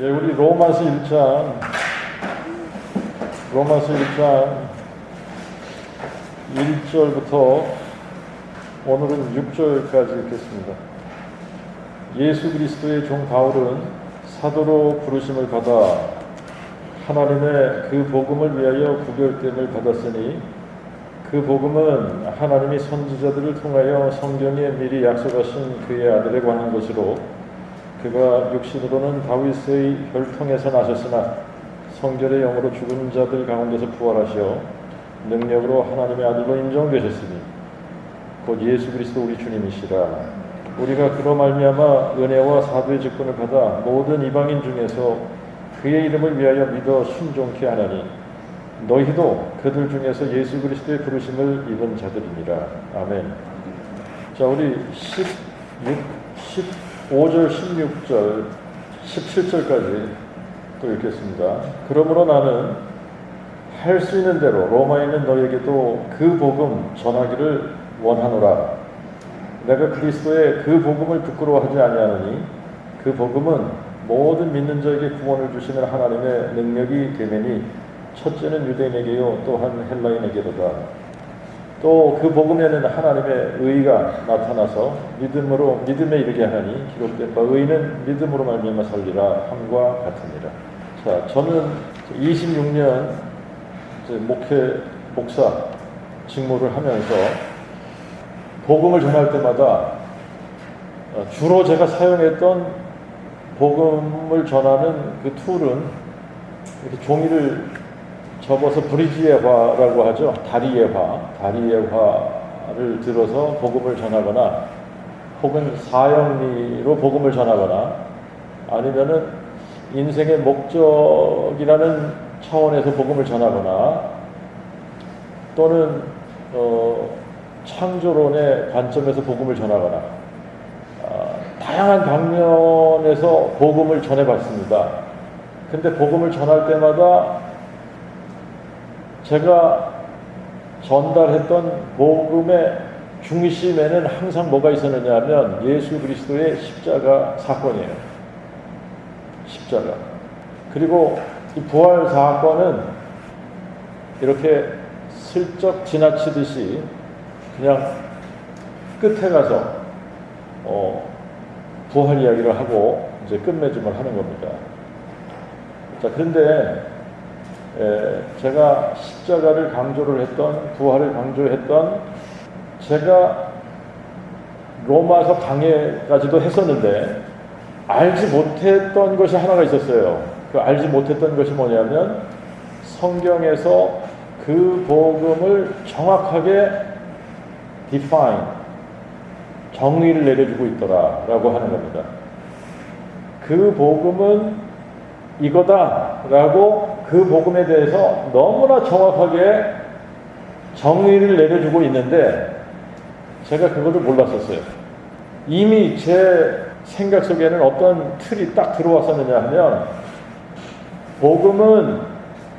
예, 우리 로마서 1장 로마서 1장 1절부터 오늘은 6절까지 읽겠습니다. 예수 그리스도의 종 바울은 사도로 부르심을 받아 하나님의 그 복음을 위하여 구별됨을 받았으니 그 복음은 하나님이 선지자들을 통하여 성경에 미리 약속하신 그의 아들에 관한 것으로 그가 육신으로는 다윗의 혈통에서 나셨으나 성결의 영으로 죽은 자들 가운데서 부활하시어 능력으로 하나님의 아들로 인정되셨으니 곧 예수 그리스도 우리 주님이시라. 우리가 그로 말미암아 은혜와 사도의 직분을 받아 모든 이방인 중에서 그의 이름을 위하여 믿어 순종케 하나니 너희도 그들 중에서 예수 그리스도의 부르심을 입은 자들이니라. 아멘. 자, 우리 15절, 16절, 17절까지 또 읽겠습니다. 그러므로 나는 할 수 있는 대로 로마에 있는 너에게도 그 복음 전하기를 원하노라. 내가 그리스도의 그 복음을 부끄러워하지 아니하노니 그 복음은 모든 믿는 자에게 구원을 주시는 하나님의 능력이 되매니 첫째는 유대인에게요 또한 헬라인에게로다. 또 그 복음에는 하나님의 의가 나타나서 믿음에 이르게 하나니 기록된 바 의는 믿음으로 말미암아 살리라 함과 같으니라. 자, 저는 26년 목사 직무를 하면서 복음을 전할 때마다 주로 제가 사용했던 복음을 전하는 그 툴은 이렇게 종이를 접어서 브리지예화라고 하죠. 다리예화를 들어서 복음을 전하거나 혹은 사형리로 복음을 전하거나 아니면은 인생의 목적이라는 차원에서 복음을 전하거나 또는 창조론의 관점에서 복음을 전하거나 다양한 방면에서 복음을 전해봤습니다. 근데 복음을 전할 때마다 제가 전달했던 복음의 중심에는 항상 뭐가 있었느냐 하면 예수 그리스도의 십자가 사건이에요. 십자가. 그리고 이 부활 사건은 이렇게 슬쩍 지나치듯이 그냥 끝에 가서 부활 이야기를 하고 이제 끝맺음을 하는 겁니다. 자, 그런데 제가 십자가를 강조를 했던, 부활을 강조했던, 제가 로마서 강해까지도 했었는데 알지 못했던 것이 하나가 있었어요. 그 알지 못했던 것이 뭐냐면 성경에서 그 복음을 정확하게 define, 정의를 내려주고 있더라라고 하는 겁니다. 그 복음은 이거다라고 그 복음에 대해서 너무나 정확하게 정의를 내려주고 있는데 제가 그것을 몰랐었어요. 이미 제 생각 속에는 어떤 틀이 딱 들어왔었느냐 하면 복음은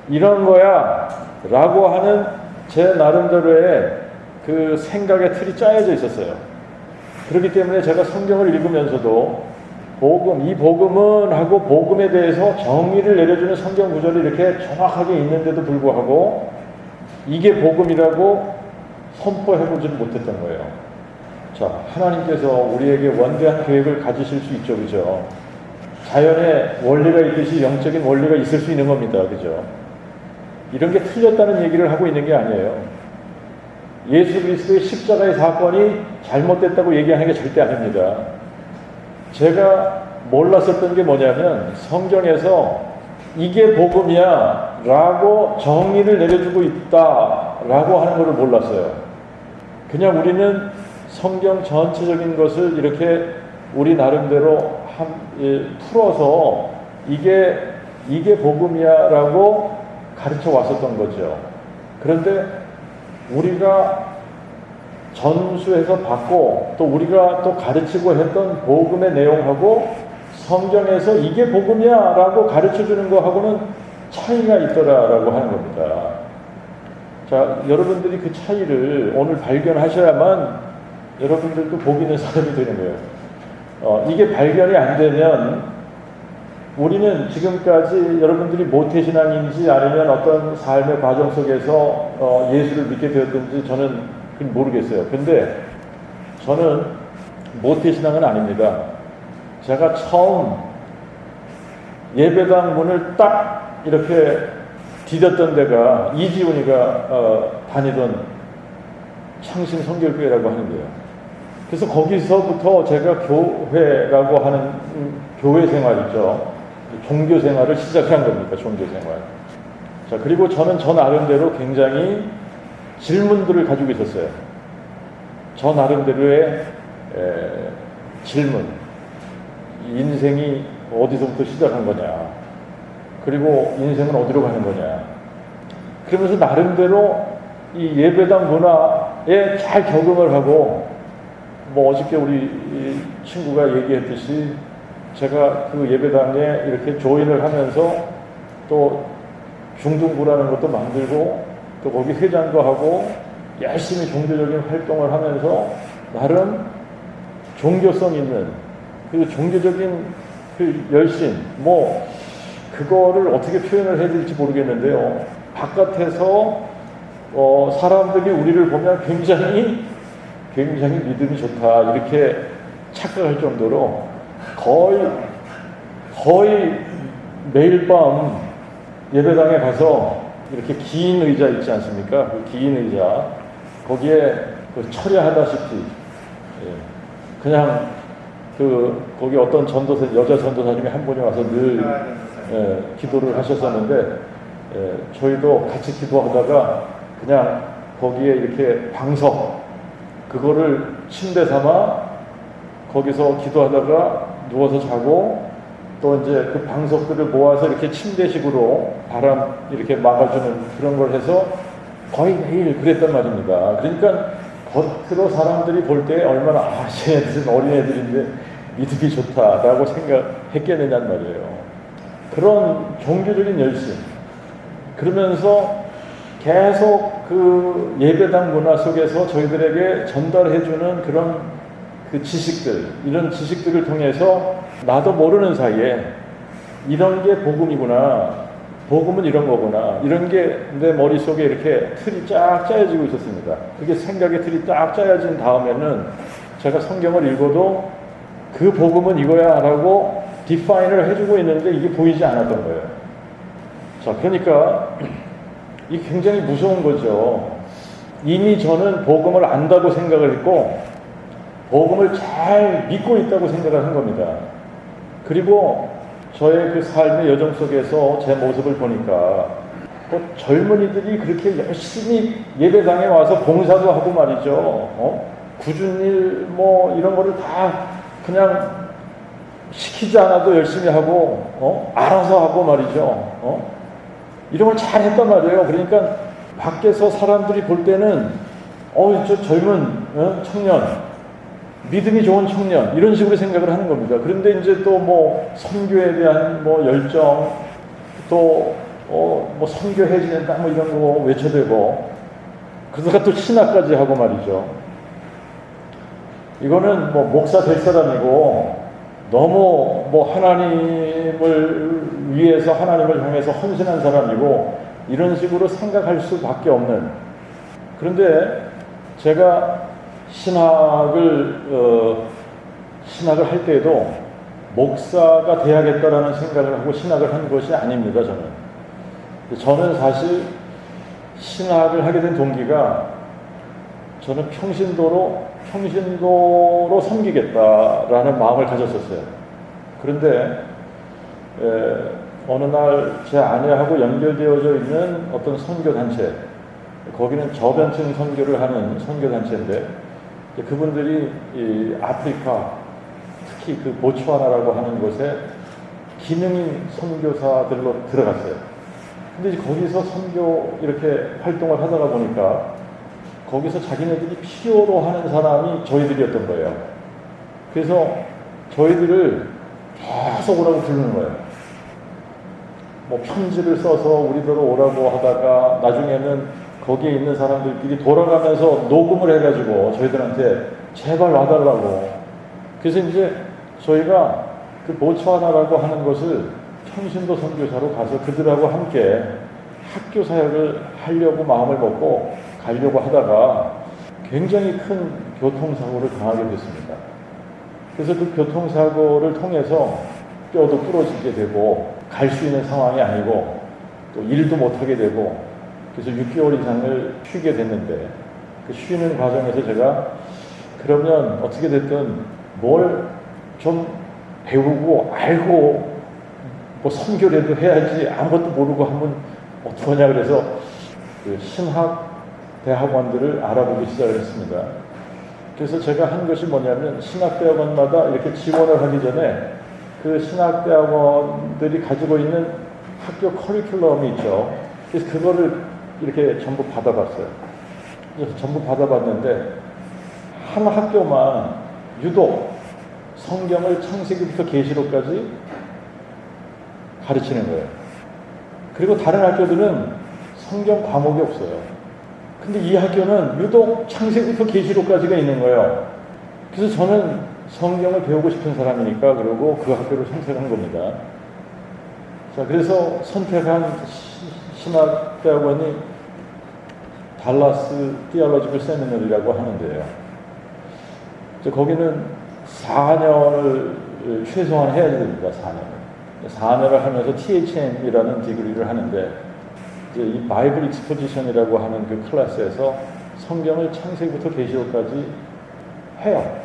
이런 거야 라고 하는 제 나름대로의 그 생각의 틀이 짜여져 있었어요. 그렇기 때문에 제가 성경을 읽으면서도 이 복음은 하고 복음에 대해서 정의를 내려주는 성경 구절이 이렇게 정확하게 있는데도 불구하고 이게 복음이라고 선포해보지는 못했던 거예요. 자, 하나님께서 우리에게 원대한 계획을 가지실 수 있죠, 그죠? 자연에 원리가 있듯이 영적인 원리가 있을 수 있는 겁니다, 그죠? 이런 게 틀렸다는 얘기를 하고 있는 게 아니에요. 예수 그리스도의 십자가의 사건이 잘못됐다고 얘기하는 게 절대 아닙니다. 제가 몰랐었던 게 뭐냐면 성경에서 이게 복음이야 라고 정의를 내려주고 있다 라고 하는 것을 몰랐어요. 그냥 우리는 성경 전체적인 것을 이렇게 우리 나름대로 풀어서 이게 복음이야 라고 가르쳐 왔었던 거죠. 그런데 우리가 전수해서 받고 또 우리가 또 가르치고 했던 복음의 내용하고 성경에서 이게 복음이야 라고 가르쳐주는 거하고는 차이가 있더라라고 하는 겁니다. 자, 여러분들이 그 차이를 오늘 발견하셔야만 여러분들도 복 있는 사람이 되는 거예요. 이게 발견이 안 되면 우리는 지금까지 여러분들이 모태신앙인지 아니면 어떤 삶의 과정 속에서 예수를 믿게 되었든지 저는 모르겠어요. 근데 저는 모태신앙은 아닙니다. 제가 처음 예배당 문을 딱 이렇게 디뎠던 데가 이지훈이가 다니던 창신 성결교회라고 하는데요. 그래서 거기서부터 제가 교회라고 하는 교회 생활이죠. 종교 생활을 시작한 겁니다. 종교 생활. 자, 그리고 저는 저 나름대로 굉장히 질문들을 가지고 있었어요. 저 나름대로의 질문. 인생이 어디서부터 시작한 거냐. 그리고 인생은 어디로 가는 거냐. 그러면서 나름대로 이 예배당 문화에 잘 적응을 하고, 뭐 어저께 우리 친구가 얘기했듯이 제가 그 예배당에 이렇게 조인을 하면서 또 중등부라는 것도 만들고 또 거기 회장도 하고 열심히 종교적인 활동을 하면서 나름 종교성 있는 그 종교적인 그 열심, 뭐 그거를 어떻게 표현을 해야 될지 모르겠는데요. 바깥에서 사람들이 우리를 보면 굉장히 믿음이 좋다 이렇게 착각할 정도로 거의 매일 밤 예배당에 가서 이렇게 긴 의자 있지 않습니까? 그 긴 의자 거기에 철야하다시피 그냥 거기 어떤 여자 전도사 중에 한 분이 와서 늘 기도를 하셨었는데 저희도 같이 기도하다가 그냥 거기에 이렇게 방석 그거를 침대 삼아 거기서 기도하다가 누워서 자고 또 이제 그 방석들을 모아서 이렇게 침대식으로 바람 이렇게 막아주는 그런 걸 해서 거의 매일 그랬단 말입니다. 그러니까 겉으로 사람들이 볼 때 얼마나 쟤네들은 어린애들인데 믿음이 좋다라고 생각했겠느냐는 말이에요. 그런 종교적인 열심 그러면서 계속 그 예배당 문화 속에서 저희들에게 전달해주는 그런 그 지식들, 이런 지식들을 통해서 나도 모르는 사이에 이런 게 복음이구나, 복음은 이런 거구나, 이런 게 내 머릿속에 이렇게 틀이 쫙 짜여지고 있었습니다. 그게 생각의 틀이 쫙 짜여진 다음에는 제가 성경을 읽어도 그 복음은 이거야 라고 디파인을 해주고 있는데 이게 보이지 않았던 거예요. 자, 그러니까 이게 굉장히 무서운 거죠. 이미 저는 복음을 안다고 생각을 했고 복음을 잘 믿고 있다고 생각을 한 겁니다. 그리고 저의 그 삶의 여정 속에서 제 모습을 보니까 젊은이들이 그렇게 열심히 예배당에 와서 봉사도 하고 말이죠. 굳은 일 뭐 이런 거를 다 그냥 시키지 않아도 열심히 하고 알아서 하고 말이죠. 이런 걸 잘 했단 말이에요. 그러니까 밖에서 사람들이 볼 때는 저 젊은 청년 믿음이 좋은 청년 이런 식으로 생각을 하는 겁니다. 그런데 이제 또 뭐 선교에 대한 뭐 열정 또 뭐 선교해야 된다 뭐 이런 거 외쳐대고 그러다가 또 신학까지 하고 말이죠. 이거는 뭐 목사 될 사람이고 너무 뭐 하나님을 위해서 하나님을 향해서 헌신한 사람이고 이런 식으로 생각할 수밖에 없는. 그런데 제가 신학을 할 때에도 목사가 돼야겠다라는 생각을 하고 신학을 한 것이 아닙니다. 저는 사실 신학을 하게 된 동기가 저는 평신도로 섬기겠다라는 마음을 가졌었어요. 그런데 어느 날 제 아내하고 연결되어져 있는 어떤 선교단체, 거기는 저변층 선교를 하는 선교단체인데 그분들이 이 아프리카, 특히 그 보츠와나라고 하는 곳에 기능인 선교사들로 들어갔어요. 근데 이제 거기서 선교 이렇게 활동을 하다가 보니까 거기서 자기네들이 필요로 하는 사람이 저희들이었던 거예요. 그래서 저희들을 계속 오라고 부르는 거예요. 뭐 편지를 써서 우리들로 오라고 하다가 나중에는 거기에 있는 사람들끼리 돌아가면서 녹음을 해가지고 저희들한테 제발 와달라고. 그래서 이제 저희가 그 보츠와나라고 하는 것을 평신도 선교사로 가서 그들하고 함께 학교 사역을 하려고 마음을 먹고 가려고 하다가 굉장히 큰 교통사고를 당하게 됐습니다. 그래서 그 교통사고를 통해서 뼈도 부러지게 되고 갈 수 있는 상황이 아니고 또 일도 못하게 되고 그래서 6개월 이상을 쉬게 됐는데 그 쉬는 과정에서 제가 그러면 어떻게 됐든 뭘 좀 배우고 알고 뭐 선교라도 해야지 아무것도 모르고 하면 어떡하냐 그래서 그 신학 대학원들을 알아보기 시작을 했습니다. 그래서 제가 한 것이 뭐냐면 신학대학원마다 이렇게 지원을 하기 전에 그 신학대학원들이 가지고 있는 학교 커리큘럼이 있죠. 그래서 그거를 이렇게 전부 받아봤어요. 그래서 전부 받아봤는데 한 학교만 유독 성경을 창세기부터 계시록까지 가르치는 거예요. 그리고 다른 학교들은 성경 과목이 없어요. 근데 이 학교는 유독 창세기부터 계시록까지가 있는 거예요. 그래서 저는 성경을 배우고 싶은 사람이니까 그러고 그 학교를 선택한 겁니다. 자, 그래서 선택한 신학대학원이 달라스 티올로지컬 세미너리라고 하는데요. 거기는 4년을 최소한 해야 됩니다. 4년을 하면서 THM이라는 디그리를 하는데 이제 이 바이블 익스포지션이라고 하는 그 클래스에서 성경을 창세기부터 계시록까지 해요.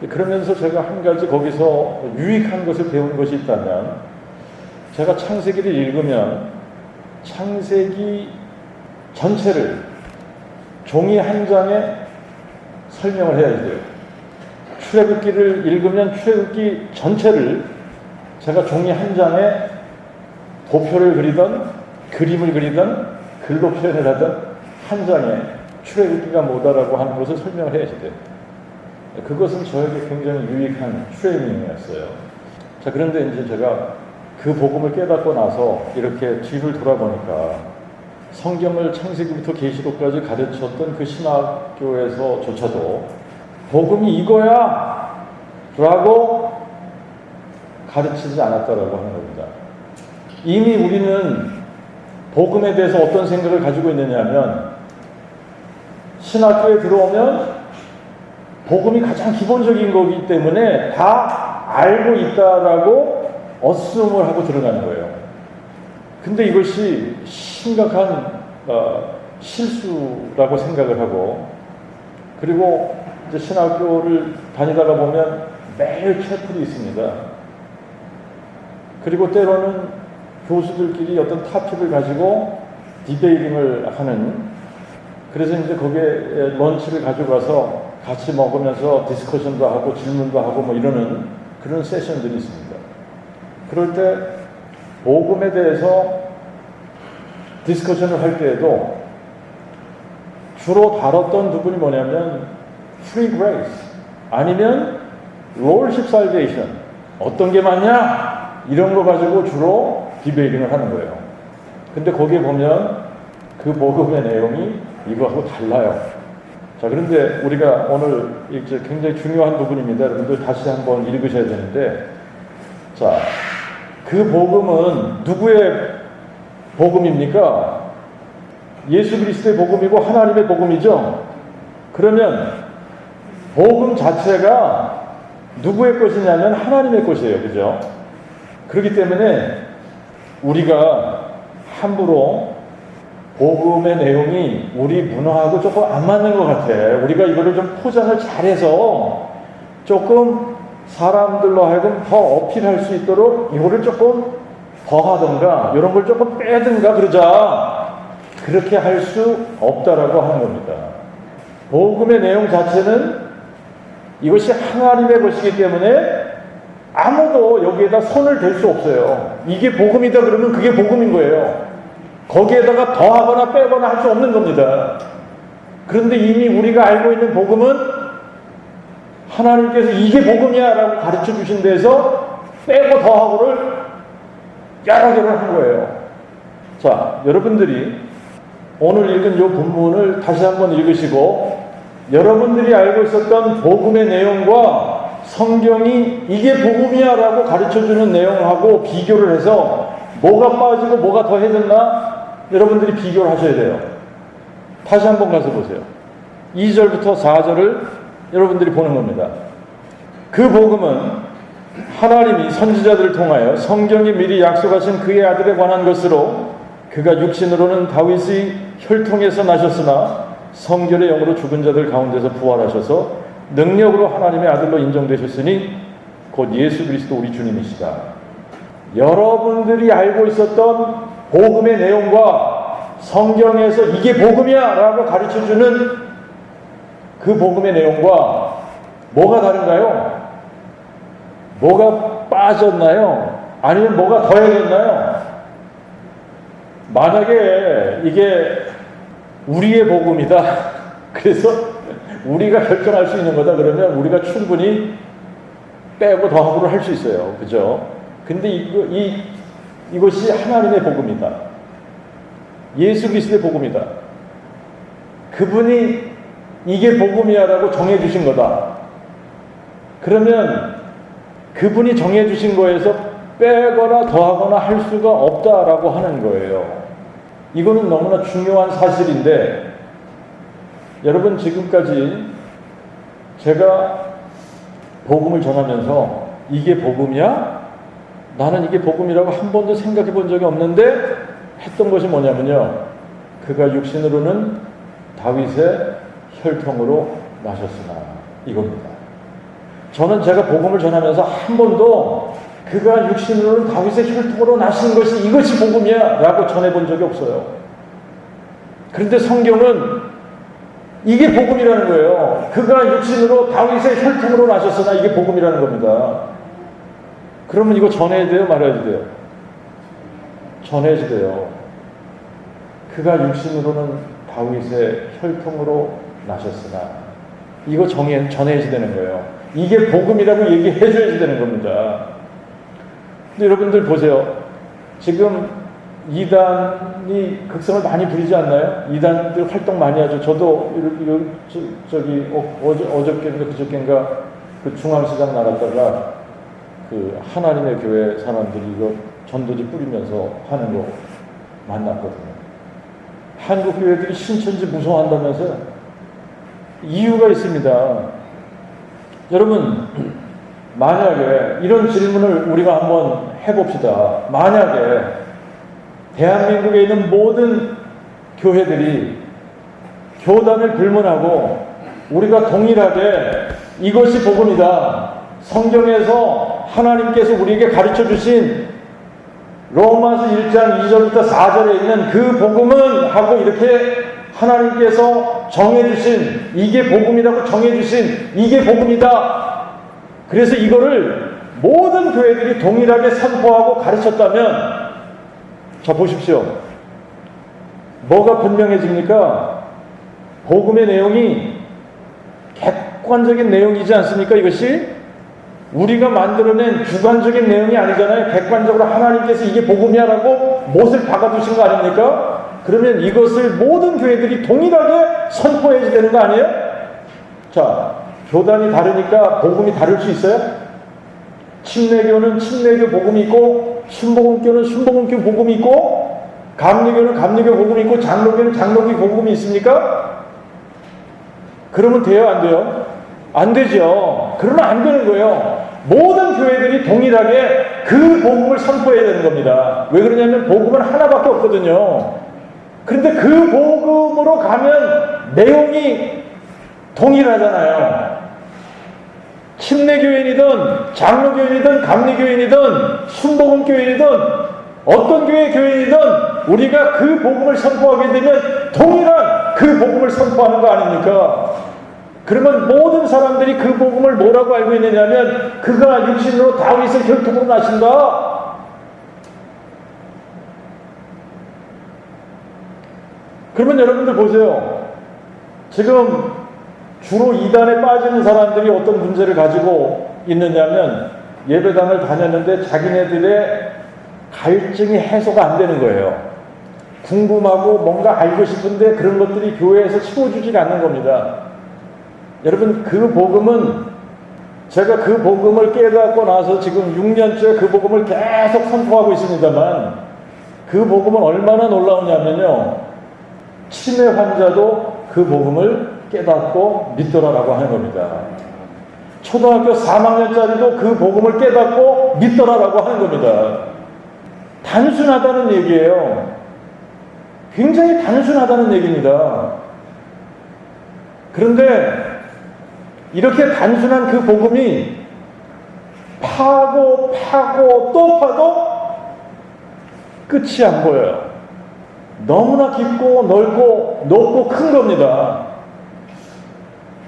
그러면서 제가 한 가지 거기서 유익한 것을 배운 것이 있다면 제가 창세기를 읽으면 창세기 전체를 종이 한 장에 설명을 해야 돼요. 출애굽기를 읽으면 출애굽기 전체를 제가 종이 한 장에 도표를 그리던 그림을 그리던 글로 표현을 하던 한 장에 출애굽기가 뭐다라고 하는 것을 설명을 해야 돼요. 그것은 저에게 굉장히 유익한 트레이닝이었어요. 자, 그런데 이제 제가 그 복음을 깨닫고 나서 이렇게 뒤를 돌아보니까 성경을 창세기부터 계시록까지 가르쳤던 그 신학교에서조차도 복음이 이거야! 라고 가르치지 않았다라고 하는 겁니다. 이미 우리는 복음에 대해서 어떤 생각을 가지고 있느냐면 신학교에 들어오면 복음이 가장 기본적인 거기 때문에 다 알고 있다라고 어스움을 하고 들어가는 거예요. 근데 이것이 심각한 실수라고 생각을 하고 그리고 이제 신학교를 다니다가 보면 매일 채플이 있습니다. 그리고 때로는 교수들끼리 어떤 토픽을 가지고 디베이팅을 하는 그래서 이제 거기에 런치를 가져가서 같이 먹으면서 디스커션도 하고 질문도 하고 뭐 이러는 그런 세션들이 있습니다. 그럴 때 복음에 대해서 디스커션을 할 때에도 주로 다뤘던 부분이 뭐냐면 Free Grace 아니면 Lordship Salvation 어떤 게 맞냐? 이런 거 가지고 주로 디베이팅을 하는 거예요. 근데 거기에 보면 그 복음의 내용이 이거하고 달라요. 자, 그런데 우리가 오늘 이제 굉장히 중요한 부분입니다. 여러분들 다시 한번 읽으셔야 되는데 자, 그 복음은 누구의 복음입니까? 예수 그리스도의 복음이고 하나님의 복음이죠. 그러면 복음 자체가 누구의 것이냐면 하나님의 것이에요. 그죠? 그렇기 때문에 우리가 함부로 복음의 내용이 우리 문화하고 조금 안 맞는 것 같아. 우리가 이거를 좀 포장을 잘해서 조금 사람들로 하여금 더 어필할 수 있도록 이거를 조금 더 하든가 이런 걸 조금 빼든가 그러자. 그렇게 할 수 없다라고 하는 겁니다. 복음의 내용 자체는 이것이 하나님의 것이기 때문에 아무도 여기에다 손을 댈 수 없어요. 이게 복음이다 그러면 그게 복음인 거예요. 거기에다가 더하거나 빼거나 할 수 없는 겁니다. 그런데 이미 우리가 알고 있는 복음은 하나님께서 이게 복음이야 라고 가르쳐 주신 데서 빼고 더하고를 여러 개를 한 거예요. 자, 여러분들이 오늘 읽은 이 본문을 다시 한번 읽으시고 여러분들이 알고 있었던 복음의 내용과 성경이 이게 복음이야 라고 가르쳐주는 내용하고 비교를 해서 뭐가 빠지고 뭐가 더해졌나 여러분들이 비교를 하셔야 돼요. 다시 한번 가서 보세요. 2절부터 4절을 여러분들이 보는 겁니다. 그 복음은 하나님이 선지자들을 통하여 성경이 미리 약속하신 그의 아들에 관한 것으로 그가 육신으로는 다윗의 혈통에서 나셨으나 성결의 영으로 죽은 자들 가운데서 부활하셔서 능력으로 하나님의 아들로 인정되셨으니 곧 예수 그리스도 우리 주님이시다. 여러분들이 알고 있었던 복음의 내용과 성경에서 이게 복음이야 라고 가르쳐주는 그 복음의 내용과 뭐가 다른가요? 뭐가 빠졌나요? 아니면 뭐가 더해졌나요? 만약에 이게 우리의 복음이다. 그래서 우리가 결정할 수 있는 거다. 그러면 우리가 충분히 빼고 더하고를 할 수 있어요. 그죠? 근데 이것이 하나님의 복음이다. 예수 그리스도의 복음이다. 그분이 이게 복음이야라고 정해주신 거다. 그러면 그분이 정해주신 거에서 빼거나 더하거나 할 수가 없다라고 하는 거예요. 이거는 너무나 중요한 사실인데 여러분 지금까지 제가 복음을 전하면서 이게 복음이야? 나는 이게 복음이라고 한 번도 생각해 본 적이 없는데 했던 것이 뭐냐면요. 그가 육신으로는 다윗의 혈통으로 나셨으나 이겁니다. 저는 제가 복음을 전하면서 한 번도 그가 육신으로는 다윗의 혈통으로 나신 것이 이것이 복음이야 라고 전해본 적이 없어요. 그런데 성경은 이게 복음이라는 거예요. 그가 육신으로 다윗의 혈통으로 나셨으나 이게 복음이라는 겁니다. 그러면 이거 전해야 돼요? 말아야 돼요? 전해야 돼요. 그가 육신으로는 다윗의 혈통으로 나셨으나 이거 전해야 되는 거예요. 이게 복음이라고 얘기해줘야 되는 겁니다. 근데 여러분들 보세요. 지금 이단이 극성을 많이 부리지 않나요? 이단들 활동 많이 하죠. 저도 어저께인가 그저께인가 그 중앙시장 나갔다가 그 하나님의 교회 사람들이 이거 전도지 뿌리면서 하는 거 만났거든요. 한국 교회들이 신천지 무서워한다면서요? 이유가 있습니다. 여러분, 만약에 이런 질문을 우리가 한번 해봅시다. 만약에 대한민국에 있는 모든 교회들이 교단을 불문하고 우리가 동일하게 이것이 복음이다. 성경에서 하나님께서 우리에게 가르쳐 주신 로마서 1장 2절부터 4절에 있는 그 복음은 하고 이렇게 하나님께서 정해주신 이게 복음이라고 정해주신 이게 복음이다. 그래서 이거를 모든 교회들이 동일하게 선포하고 가르쳤다면 자 보십시오. 뭐가 분명해집니까? 복음의 내용이 객관적인 내용이지 않습니까? 이것이 우리가 만들어낸 주관적인 내용이 아니잖아요. 객관적으로 하나님께서 이게 복음이야라고 못을 박아두신 거 아닙니까? 그러면 이것을 모든 교회들이 동일하게 선포해야 되는 거 아니에요? 자, 교단이 다르니까 복음이 다를 수 있어요? 침례교는 침례교 복음이 있고 순복음교는 순복음교 복음이 있고 감리교는 감리교 복음이 있고 장로교는 장로교 복음이 있습니까? 그러면 돼요? 안 돼요? 안 되죠. 그러면 안 되는 거예요. 모든 교회들이 동일하게 그 복음을 선포해야 되는 겁니다. 왜 그러냐면 복음은 하나밖에 없거든요. 그런데 그 복음으로 가면 내용이 동일하잖아요. 침례교인이든 장로교인이든 감리교인이든 순복음교인이든 어떤 교회의 교인이든 우리가 그 복음을 선포하게 되면 동일한 그 복음을 선포하는 거 아닙니까? 그러면 모든 사람들이 그 복음을 뭐라고 알고 있느냐면 그가 육신으로 다윗의 혈통으로 나신다. 그러면 여러분들 보세요. 지금 주로 이단에 빠지는 사람들이 어떤 문제를 가지고 있느냐면 예배당을 다녔는데 자기네들의 갈증이 해소가 안 되는 거예요. 궁금하고 뭔가 알고 싶은데 그런 것들이 교회에서 채워주지 않는 겁니다. 여러분 그 복음은 제가 그 복음을 깨닫고 나서 지금 6년째 그 복음을 계속 선포하고 있습니다만 그 복음은 얼마나 놀라우냐면요. 치매 환자도 그 복음을 깨닫고 믿더라라고 하는 겁니다. 초등학교 3학년짜리도 그 복음을 깨닫고 믿더라라고 하는 겁니다. 단순하다는 얘기예요. 굉장히 단순하다는 얘기입니다. 그런데 이렇게 단순한 그 복음이 파고 또 파도 끝이 안 보여요. 너무나 깊고 넓고 높고 큰 겁니다.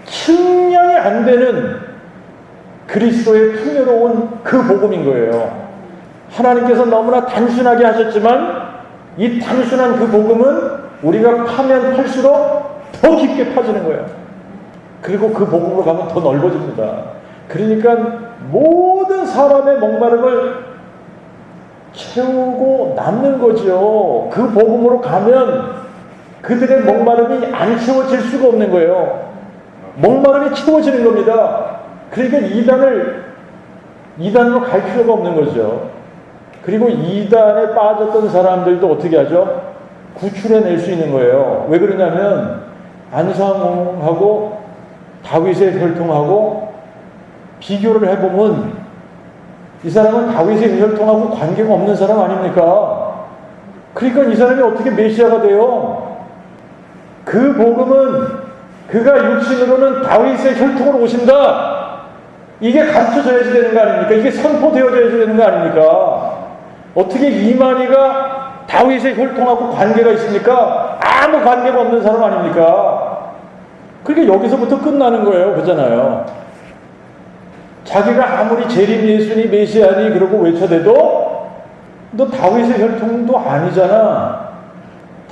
측량이 안 되는 그리스도의 풍요로운 그 복음인 거예요. 하나님께서 너무나 단순하게 하셨지만 이 단순한 그 복음은 우리가 파면 팔수록 더 깊게 파지는 거예요. 그리고 그 복음으로 가면 더 넓어집니다. 그러니까 모든 사람의 목마름을 채우고 남는 거죠. 그 복음으로 가면 그들의 목마름이 안 채워질 수가 없는 거예요. 목마름이 채워지는 겁니다. 그러니까 이단으로 갈 필요가 없는 거죠. 그리고 이단에 빠졌던 사람들도 어떻게 하죠? 구출해낼 수 있는 거예요. 왜 그러냐면 안상홍하고 다윗의 혈통하고 비교를 해보면 이 사람은 다윗의 혈통하고 관계가 없는 사람 아닙니까? 그러니까 이 사람이 어떻게 메시아가 돼요? 그 복음은 그가 육신으로는 다윗의 혈통으로 오신다. 이게 가르쳐져야지 되는 거 아닙니까? 이게 선포되어져야지 되는 거 아닙니까? 어떻게 이만희가 다윗의 혈통하고 관계가 있습니까? 아무 관계가 없는 사람 아닙니까? 그러니까 여기서부터 끝나는 거예요. 그잖아요. 자기가 아무리 재림 예수니 메시아니 그러고 외쳐대도 너 다윗의 혈통도 아니잖아.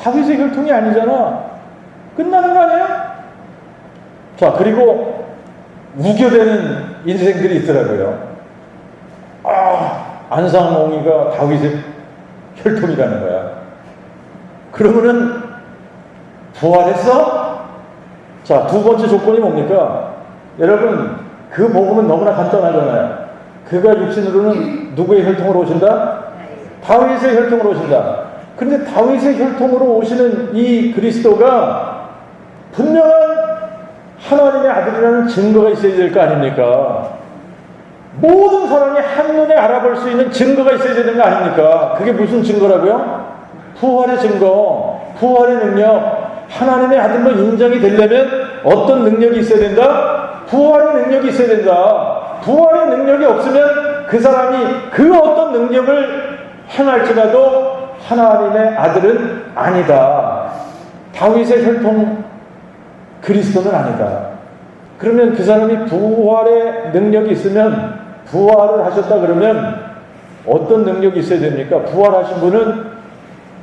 다윗의 혈통이 아니잖아. 끝나는 거 아니에요? 자, 그리고 우겨대는 인생들이 있더라고요. 안상홍이가 다윗의 혈통이라는 거야. 그러면은 부활했어? 자, 두 번째 조건이 뭡니까? 여러분, 그 복음은 너무나 간단하잖아요. 그가 육신으로는 누구의 혈통으로 오신다? 다윗의 혈통으로 오신다. 그런데 다윗의 혈통으로 오시는 이 그리스도가 분명한 하나님의 아들이라는 증거가 있어야 될 거 아닙니까? 모든 사람이 한눈에 알아볼 수 있는 증거가 있어야 되는 거 아닙니까? 그게 무슨 증거라고요? 부활의 증거, 부활의 능력. 하나님의 아들로 인정이 되려면 어떤 능력이 있어야 된다? 부활의 능력이 있어야 된다. 부활의 능력이 없으면 그 사람이 그 어떤 능력을 행할지라도 하나님의 아들은 아니다. 다윗의 혈통 그리스도는 아니다. 그러면 그 사람이 부활의 능력이 있으면 부활을 하셨다 그러면 어떤 능력이 있어야 됩니까? 부활하신 분은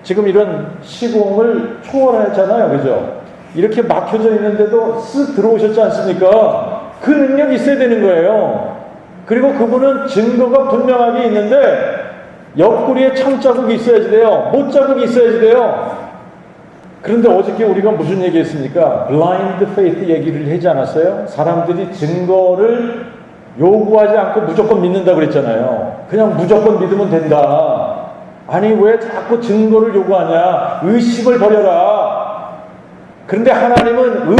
지금 이런 시공을 초월했잖아요. 그죠? 이렇게 막혀져 있는데도 쓱 들어오셨지 않습니까? 그 능력이 있어야 되는 거예요. 그리고 그분은 증거가 분명하게 있는데 옆구리에 창자국이 있어야지 돼요. 못자국이 있어야지 돼요. 그런데 어저께 우리가 무슨 얘기했습니까? 블라인드 페이트 얘기를 하지 않았어요? 사람들이 증거를 요구하지 않고 무조건 믿는다 그랬잖아요. 그냥 무조건 믿으면 된다. 아니 왜 자꾸 증거를 요구하냐? 의심을 버려라. 그런데 하나님은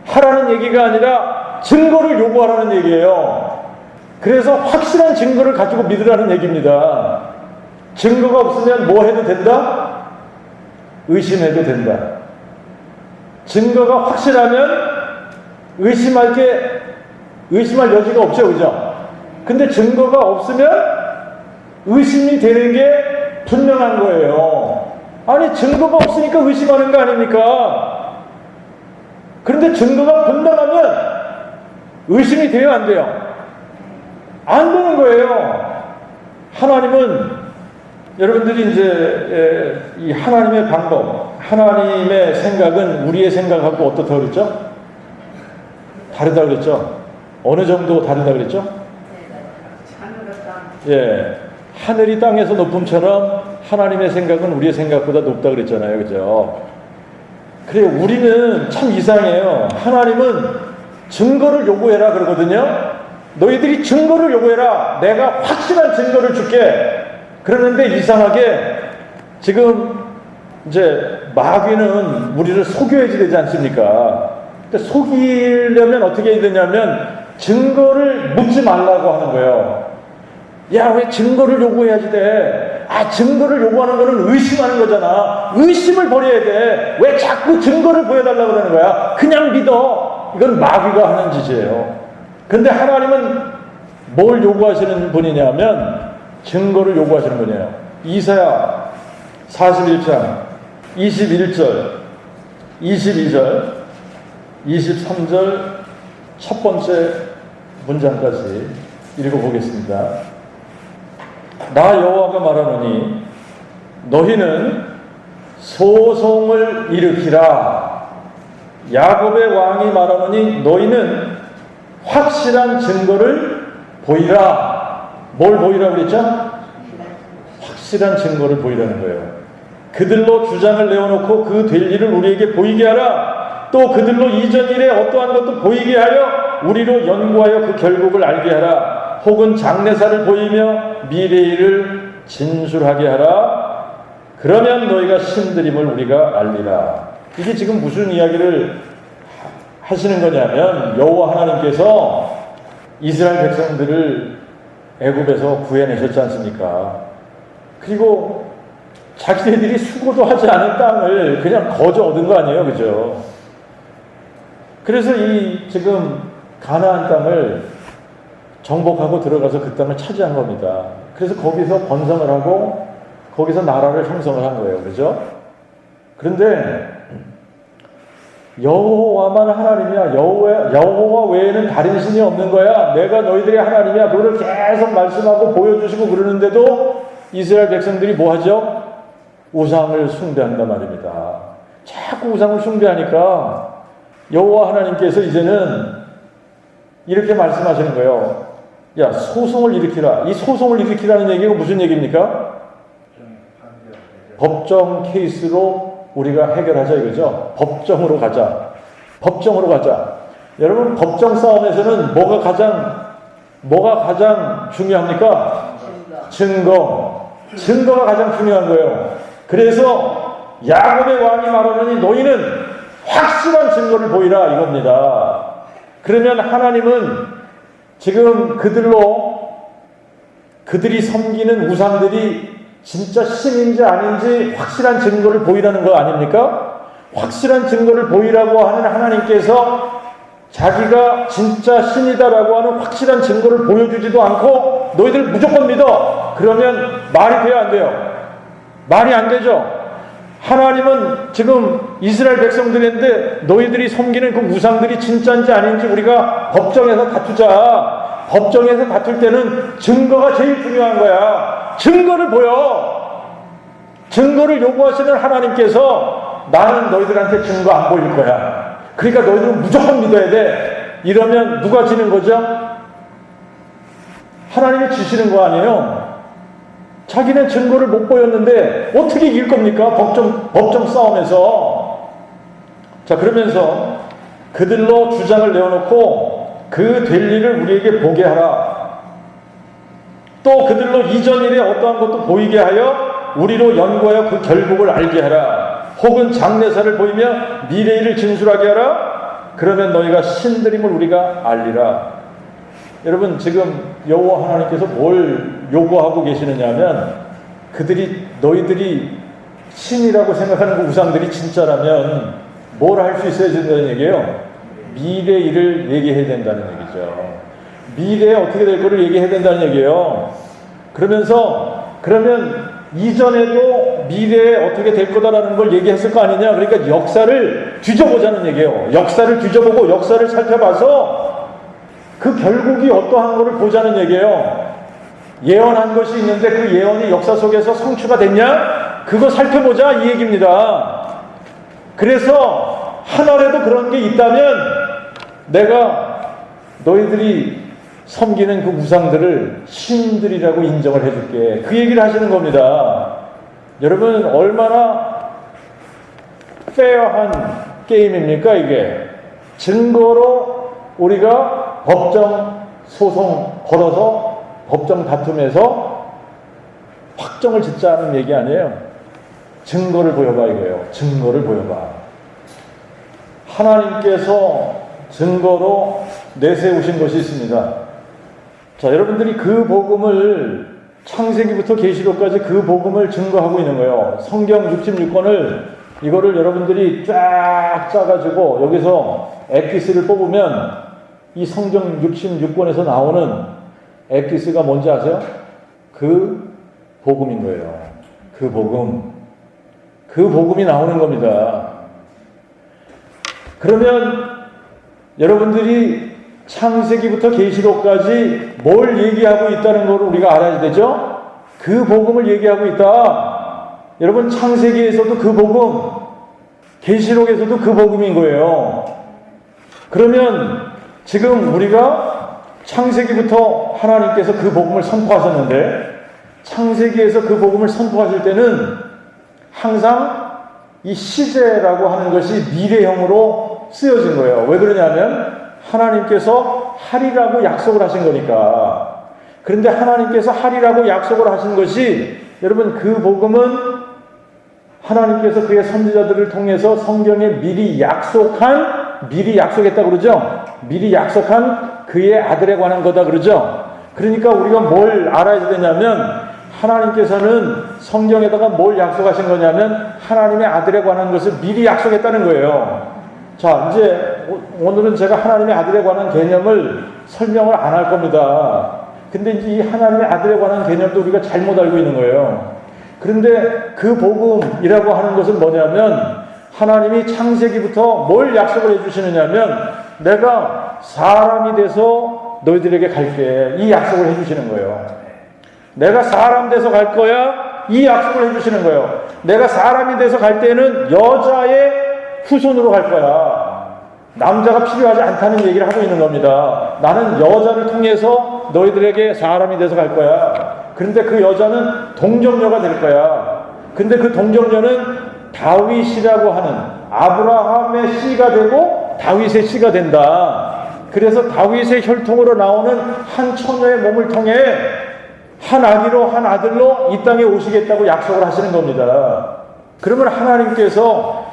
의심하라는 얘기가 아니라 증거를 요구하라는 얘기예요. 그래서 확실한 증거를 가지고 믿으라는 얘기입니다. 증거가 없으면 뭐 해도 된다? 의심해도 된다. 증거가 확실하면 의심할 여지가 없죠. 그죠? 근데 증거가 없으면 의심이 되는 게 분명한 거예요. 아니 증거가 없으니까 의심하는 거 아닙니까? 그런데 증거가 분명하면 의심이 돼요, 안 돼요? 안 되는 거예요. 하나님은 여러분들이 이제 이 하나님의 방법, 하나님의 생각은 우리의 생각하고 어떻다 그랬죠? 다르다 그랬죠? 어느 정도 다르다 그랬죠? 예, 하늘이 땅에서 높음처럼 하나님의 생각은 우리의 생각보다 높다 그랬잖아요. 그죠? 그래요. 우리는 참 이상해요. 하나님은 증거를 요구해라 그러거든요. 너희들이 증거를 요구해라. 내가 확실한 증거를 줄게. 그러는데 이상하게 지금 이제 마귀는 우리를 속여야지 되지 않습니까? 근데 속이려면 어떻게 해야 되냐면 증거를 묻지 말라고 하는 거예요. 야, 왜 증거를 요구해야지 돼? 아, 증거를 요구하는 거는 의심하는 거잖아. 의심을 버려야 돼. 왜 자꾸 증거를 보여달라고 그러는 거야? 그냥 믿어. 이건 마귀가 하는 짓이에요. 근데 하나님은 뭘 요구하시는 분이냐면 증거를 요구하시는 분이에요. 이사야 41장 21절 22절 23절 첫 번째 문장까지 읽어보겠습니다. 나 여호와가 말하노니 너희는 소송을 일으키라. 야곱의 왕이 말하노니 너희는 확실한 증거를 보이라. 뭘 보이라고 그랬죠? 확실한 증거를 보이라는 거예요. 그들로 주장을 내어놓고 그 될 일을 우리에게 보이게 하라. 또 그들로 이전 일에 어떠한 것도 보이게 하여 우리로 연구하여 그 결국을 알게 하라. 혹은 장래사를 보이며 미래의 일을 진술하게 하라. 그러면 너희가 신들임을 우리가 알리라. 이게 지금 무슨 이야기를 하시는 거냐면 여호와 하나님께서 이스라엘 백성들을 애굽에서 구해내셨지 않습니까? 그리고 자기네들이 수고도 하지 않은 땅을 그냥 거저 얻은 거 아니에요, 그죠? 그래서 이 지금 가나안 땅을 정복하고 들어가서 그 땅을 차지한 겁니다. 그래서 거기서 번성을 하고 거기서 나라를 형성을 한 거예요, 그죠? 그런데 여호와만 하나님이야. 여호와 외에는 다른 신이 없는 거야. 내가 너희들의 하나님이야. 그거를 계속 말씀하고 보여주시고 그러는데도 이스라엘 백성들이 뭐 하죠? 우상을 숭배한단 말입니다. 자꾸 우상을 숭배하니까 여호와 하나님께서 이제는 이렇게 말씀하시는 거예요. 야, 소송을 일으키라. 이 소송을 일으키라는 얘기가 무슨 얘기입니까? 법정 케이스로 우리가 해결하자 이거죠. 법정으로 가자. 법정으로 가자. 여러분, 법정 싸움에서는 뭐가 가장 중요합니까? 증거가 가장 중요한 거예요. 그래서 야곱의 왕이 말하느니 너희는 확실한 증거를 보이라 이겁니다. 그러면 하나님은 지금 그들이 섬기는 우상들이 진짜 신인지 아닌지 확실한 증거를 보이라는 거 아닙니까? 확실한 증거를 보이라고 하는 하나님께서 자기가 진짜 신이다라고 하는 확실한 증거를 보여주지도 않고 너희들 무조건 믿어. 그러면 말이 돼요, 안 돼요? 말이 안 되죠. 하나님은 지금 이스라엘 백성들인데 너희들이 섬기는 그 우상들이 진짜인지 아닌지 우리가 법정에서 다투자. 법정에서 다툴 때는 증거가 제일 중요한 거야. 증거를 보여. 증거를 요구하시는 하나님께서 나는 너희들한테 증거 안 보일 거야. 그러니까 너희들은 무조건 믿어야 돼. 이러면 누가 지는 거죠? 하나님이 지시는 거 아니에요. 자기는 증거를 못 보였는데 어떻게 이길 겁니까? 법정 싸움에서. 자, 그러면서 그들로 주장을 내어놓고 그 될 일을 우리에게 보게 하라. 또 그들로 이전 일에 어떠한 것도 보이게 하여 우리로 연구하여 그 결국을 알게 하라. 혹은 장래사를 보이며 미래 일을 진술하게 하라. 그러면 너희가 신들임을 우리가 알리라. 여러분, 지금 여호와 하나님께서 뭘 요구하고 계시느냐 하면 너희들이 신이라고 생각하는 그 우상들이 진짜라면 뭘 할 수 있어야 된다는 얘기예요? 미래 일을 얘기해야 된다는 얘기죠. 미래에 어떻게 될 거를 얘기해야 된다는 얘기예요. 그러면 이전에도 미래에 어떻게 될 거다라는 걸 얘기했을 거 아니냐. 그러니까 역사를 뒤져보자는 얘기예요. 역사를 뒤져보고 역사를 살펴봐서 그 결국이 어떠한 거를 보자는 얘기예요. 예언한 것이 있는데 그 예언이 역사 속에서 성취가 됐냐? 그거 살펴보자 이 얘기입니다. 그래서 하늘에도 그런 게 있다면 내가 너희들이 섬기는 그 우상들을 신들이라고 인정을 해줄게. 그 얘기를 하시는 겁니다. 여러분, 얼마나 페어한 게임입니까 이게? 증거로 우리가 법정 소송 걸어서 법정 다툼에서 확정을 짓자는 얘기 아니에요. 증거를 보여봐 이거예요. 증거를 보여봐. 하나님께서 증거로 내세우신 것이 있습니다. 자, 여러분들이 그 복음을 창세기부터 계시록까지 그 복음을 증거하고 있는 거예요. 성경 66권을 이거를 여러분들이 쫙 짜가지고 여기서 엑기스를 뽑으면 이 성경 66권에서 나오는 엑기스가 뭔지 아세요? 그 복음인 거예요. 그 복음. 그 복음이 나오는 겁니다. 그러면 여러분들이 창세기부터 계시록까지 뭘 얘기하고 있다는 걸 우리가 알아야 되죠? 그 복음을 얘기하고 있다. 여러분 창세기에서도 그 복음, 계시록에서도 그 복음인 거예요. 그러면 지금 우리가 창세기부터 하나님께서 그 복음을 선포하셨는데 창세기에서 그 복음을 선포하실 때는 항상 이 시제라고 하는 것이 미래형으로 쓰여진 거예요. 왜 그러냐면 하나님께서 하리라고 약속을 하신 거니까. 그런데 하나님께서 하리라고 약속을 하신 것이 여러분 그 복음은 하나님께서 그의 선지자들을 통해서 성경에 미리 약속했다 그러죠? 미리 약속한 그의 아들에 관한 거다 그러죠? 그러니까 우리가 뭘 알아야 되냐면 하나님께서는 성경에다가 뭘 약속하신 거냐면 하나님의 아들에 관한 것을 미리 약속했다는 거예요. 자, 이제 오늘은 제가 하나님의 아들에 관한 개념을 설명을 안 할 겁니다. 근데 이제 이 하나님의 아들에 관한 개념도 우리가 잘못 알고 있는 거예요. 그런데 그 복음이라고 하는 것은 뭐냐면 하나님이 창세기부터 뭘 약속을 해주시느냐면 내가 사람이 돼서 너희들에게 갈게. 이 약속을 해주시는 거예요. 내가 사람 돼서 갈 거야. 이 약속을 해주시는 거예요. 내가 사람이 돼서 갈 때는 여자의 후손으로 갈 거야. 남자가 필요하지 않다는 얘기를 하고 있는 겁니다. 나는 여자를 통해서 너희들에게 사람이 돼서 갈 거야. 그런데 그 여자는 동정녀가 될 거야. 근데 그 동정녀는 다윗이라고 하는 아브라함의 씨가 되고 다윗의 씨가 된다. 그래서 다윗의 혈통으로 나오는 한 처녀의 몸을 통해 한 아기로 한 아들로 이 땅에 오시겠다고 약속을 하시는 겁니다. 그러면 하나님께서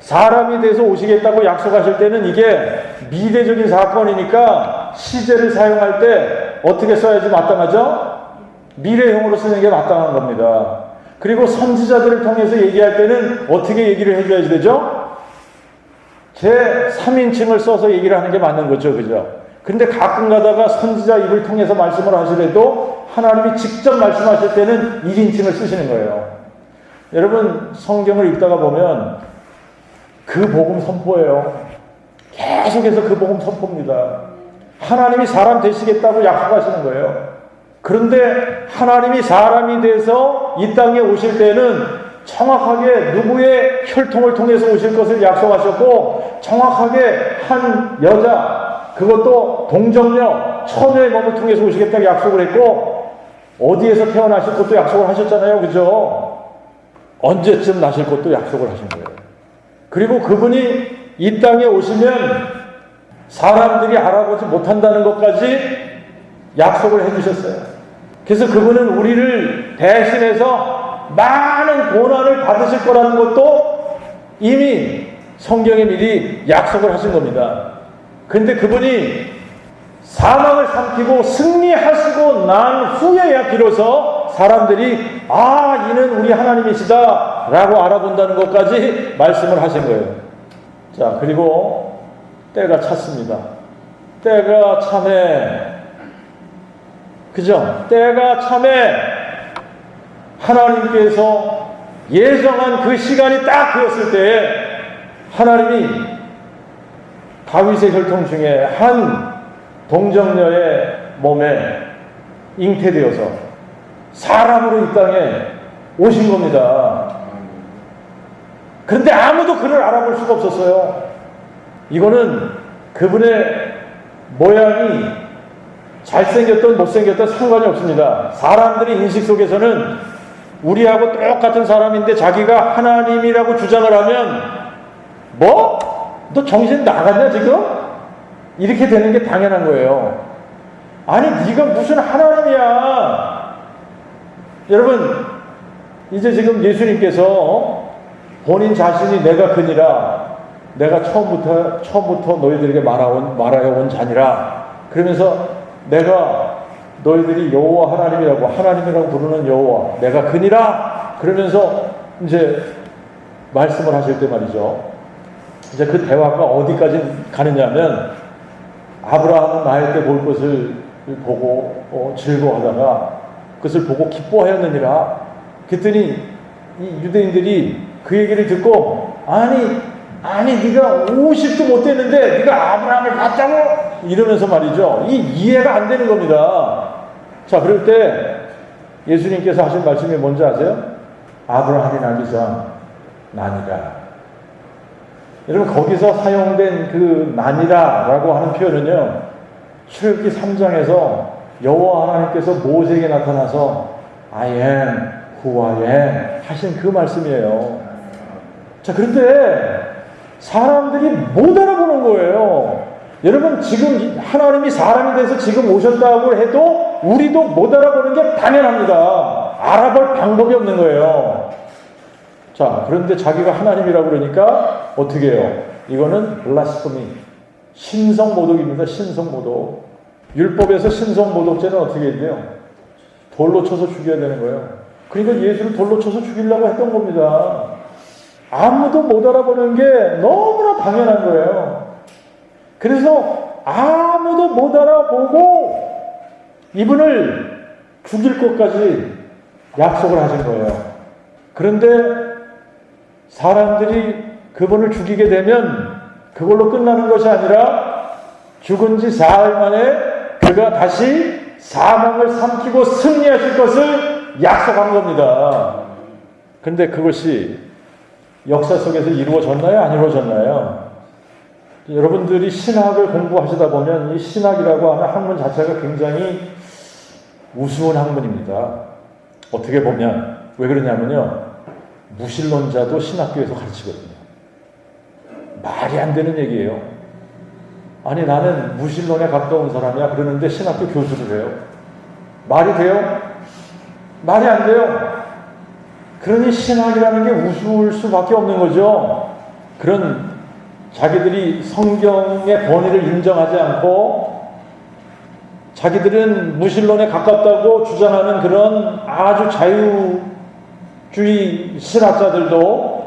사람이 돼서 오시겠다고 약속하실 때는 이게 미래적인 사건이니까 시제를 사용할 때 어떻게 써야지 마땅하죠? 미래형으로 쓰는 게 마땅한 겁니다. 그리고 선지자들을 통해서 얘기할 때는 어떻게 얘기를 해줘야지 되죠? 제 3인칭을 써서 얘기를 하는 게 맞는 거죠. 그죠? 근데 가끔 가다가 선지자 입을 통해서 말씀을 하시더라도 하나님이 직접 말씀하실 때는 1인칭을 쓰시는 거예요. 여러분 성경을 읽다가 보면 그 복음 선포예요. 계속해서 그 복음 선포입니다. 하나님이 사람 되시겠다고 약속하시는 거예요. 그런데 하나님이 사람이 돼서 이 땅에 오실 때는 정확하게 누구의 혈통을 통해서 오실 것을 약속하셨고 정확하게 한 여자 그것도 동정녀 처녀의 몸을 통해서 오시겠다고 약속을 했고 어디에서 태어나실 것도 약속을 하셨잖아요. 그죠? 언제쯤 나실 것도 약속을 하신 거예요. 그리고 그분이 이 땅에 오시면 사람들이 알아보지 못한다는 것까지 약속을 해주셨어요. 그래서 그분은 우리를 대신해서 많은 고난을 받으실 거라는 것도 이미 성경에 미리 약속을 하신 겁니다. 그런데 그분이 사망을 삼키고 승리하시고 난 후에야 비로소 사람들이 이는 우리 하나님이시다 라고 알아본다는 것까지 말씀을 하신 거예요. 자, 그리고 때가 찼습니다. 때가 참에 그죠? 때가 참에 하나님께서 예정한 그 시간이 딱 되었을 때에 하나님이 다윗의 혈통 중에 한 동정녀의 몸에 잉태되어서 사람으로 이 땅에 오신 겁니다. 그런데 아무도 그를 알아볼 수가 없었어요. 이거는 그분의 모양이 잘생겼든 못생겼든 상관이 없습니다. 사람들의 인식 속에서는 우리하고 똑같은 사람인데 자기가 하나님이라고 주장을 하면 뭐? 너 정신 나갔냐 지금? 이렇게 되는 게 당연한 거예요. 아니 네가 무슨 하나님이야. 여러분 이제 지금 예수님께서 본인 자신이 내가 그니라, 내가 처음부터 너희들에게 말하여 온 자니라, 그러면서 내가 너희들이 여호와 하나님이라고 부르는 여호와 내가 그니라, 그러면서 이제 말씀을 하실 때 말이죠. 이제 그 대화가 어디까지 가느냐면, 아브라함은 나의 때 볼 것을 보고 즐거워하다가 그것을 보고 기뻐하였느니라. 그랬더니 이 유대인들이 그 얘기를 듣고, 아니 네가 50도 못 됐는데 네가 아브라함을 봤다고? 이러면서 말이죠. 이해가 안 되는 겁니다. 자, 그럴 때 예수님께서 하신 말씀이 뭔지 아세요? 아브라함이 나기 전 나니라. 여러분 거기서 사용된 그 나니라라고 하는 표현은요, 출애굽기 3장에서 여호와 하나님께서 모세에게 나타나서 I am who I am 하신 그 말씀이에요. 자, 그런데 사람들이 못 알아보는 거예요. 여러분 지금 하나님이 사람이 돼서 지금 오셨다고 해도 우리도 못 알아보는 게 당연합니다. 알아볼 방법이 없는 거예요. 자, 그런데 자기가 하나님이라고 그러니까 어떻게 해요? 이거는 블라스포미, 신성모독입니다. 신성모독. 율법에서 신성모독죄는 어떻게 해야 돼요? 돌로 쳐서 죽여야 되는 거예요. 그러니까 예수를 돌로 쳐서 죽이려고 했던 겁니다. 아무도 못 알아보는 게 너무나 당연한 거예요. 그래서 아무도 못 알아보고 이분을 죽일 것까지 약속을 하신 거예요. 그런데 사람들이 그분을 죽이게 되면 그걸로 끝나는 것이 아니라 죽은 지 사흘 만에 그가 다시 사망을 삼키고 승리하실 것을 약속한 겁니다. 그런데 그것이 역사 속에서 이루어졌나요? 안 이루어졌나요? 여러분들이 신학을 공부하시다 보면 이 신학이라고 하는 학문 자체가 굉장히 우스운 학문입니다. 어떻게 보면. 왜 그러냐면요, 무신론자도 신학교에서 가르치거든요. 말이 안 되는 얘기예요. 아니 나는 무신론에 가까운 사람이야 그러는데 신학교 교수를 해요. 말이 돼요? 말이 안 돼요. 그러니 신학이라는 게 우스울 수밖에 없는 거죠. 그런 자기들이 성경의 권위를 인정하지 않고 자기들은 무신론에 가깝다고 주장하는 그런 아주 자유주의 신학자들도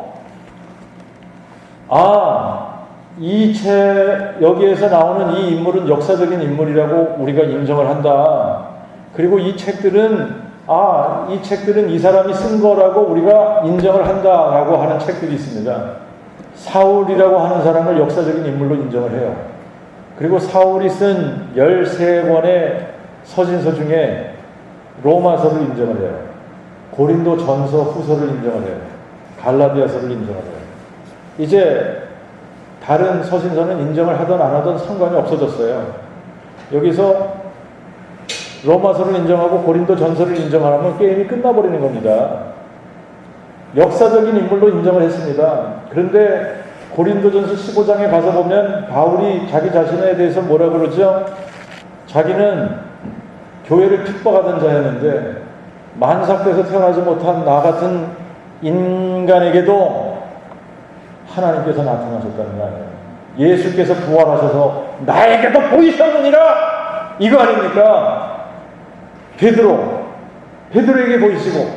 여기에서 나오는 이 인물은 역사적인 인물이라고 우리가 인정을 한다. 그리고 이 책들은 이 사람이 쓴 거라고 우리가 인정을 한다라고 하는 책들이 있습니다. 사울이라고 하는 사람을 역사적인 인물로 인정을 해요. 그리고 사울이 쓴 13권의 서신서 중에 로마서를 인정을 해요. 고린도 전서 후서를 인정을 해요. 갈라디아서를 인정을 해요. 이제 다른 서신서는 인정을 하든 안 하든 상관이 없어졌어요. 여기서 로마서를 인정하고 고린도 전서를 인정하면 게임이 끝나버리는 겁니다. 역사적인 인물로 인정을 했습니다. 그런데 고린도전서 15장에 가서 보면 바울이 자기 자신에 대해서 뭐라 그러죠? 자기는 교회를 핍박하던 자였는데 만삭돼서 태어나지 못한 나 같은 인간에게도 하나님께서 나타나셨다는 거예요. 예수께서 부활하셔서 나에게도 보이셨느니라, 이거 아닙니까? 베드로에게 보이시고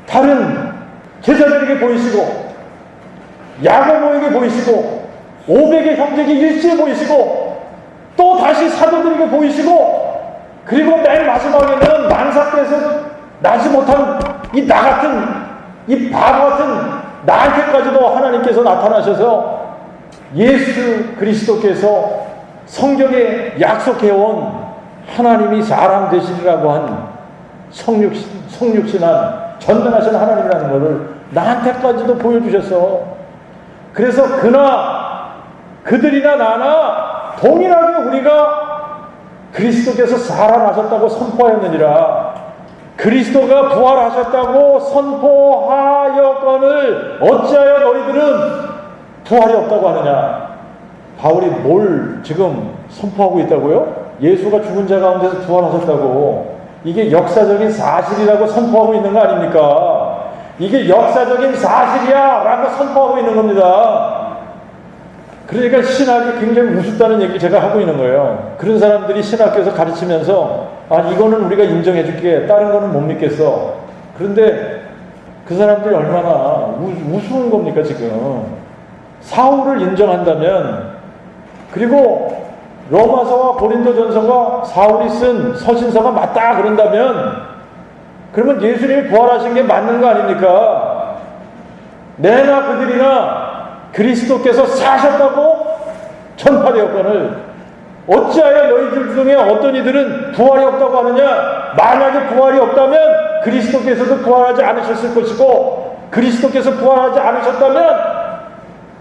다른 제자들에게 보이시고 야고보에게 보이시고 500의 형제에게 일시에 보이시고 또 다시 사도들에게 보이시고, 그리고 맨 마지막에는 만삭돼서 나지 못한 나 같은 이 바보 같은 나한테까지도 하나님께서 나타나셔서 예수 그리스도께서 성경에 약속해온 하나님이 사람 되시리라고 한 성육신한 전능하신 하나님이라는 것을 나한테까지도 보여주셔서, 그래서 그들이나 나나 동일하게 우리가 그리스도께서 살아나셨다고 선포하였느니라. 그리스도가 부활하셨다고 선포하였거늘 어찌하여 너희들은 부활이 없다고 하느냐. 바울이 뭘 지금 선포하고 있다고요? 예수가 죽은 자 가운데서 부활하셨다고. 이게 역사적인 사실이라고 선포하고 있는 거 아닙니까? 이게 역사적인 사실이야 라고 선포하고 있는 겁니다. 그러니까 신학이 굉장히 우습다는 얘기를 제가 하고 있는 거예요. 그런 사람들이 신학교에서 가르치면서 이거는 우리가 인정해 줄게, 다른 거는 못 믿겠어. 그런데 그 사람들이 얼마나 우스운 겁니까 지금. 사울을 인정한다면, 그리고 로마서와 고린도전서가 사울이 쓴 서신서가 맞다 그런다면, 그러면 예수님이 부활하신 게 맞는 거 아닙니까? 내나 그들이나 그리스도께서 사셨다고 전파되었거늘 어찌하여 너희들 중에 어떤 이들은 부활이 없다고 하느냐? 만약에 부활이 없다면 그리스도께서도 부활하지 않으셨을 것이고, 그리스도께서 부활하지 않으셨다면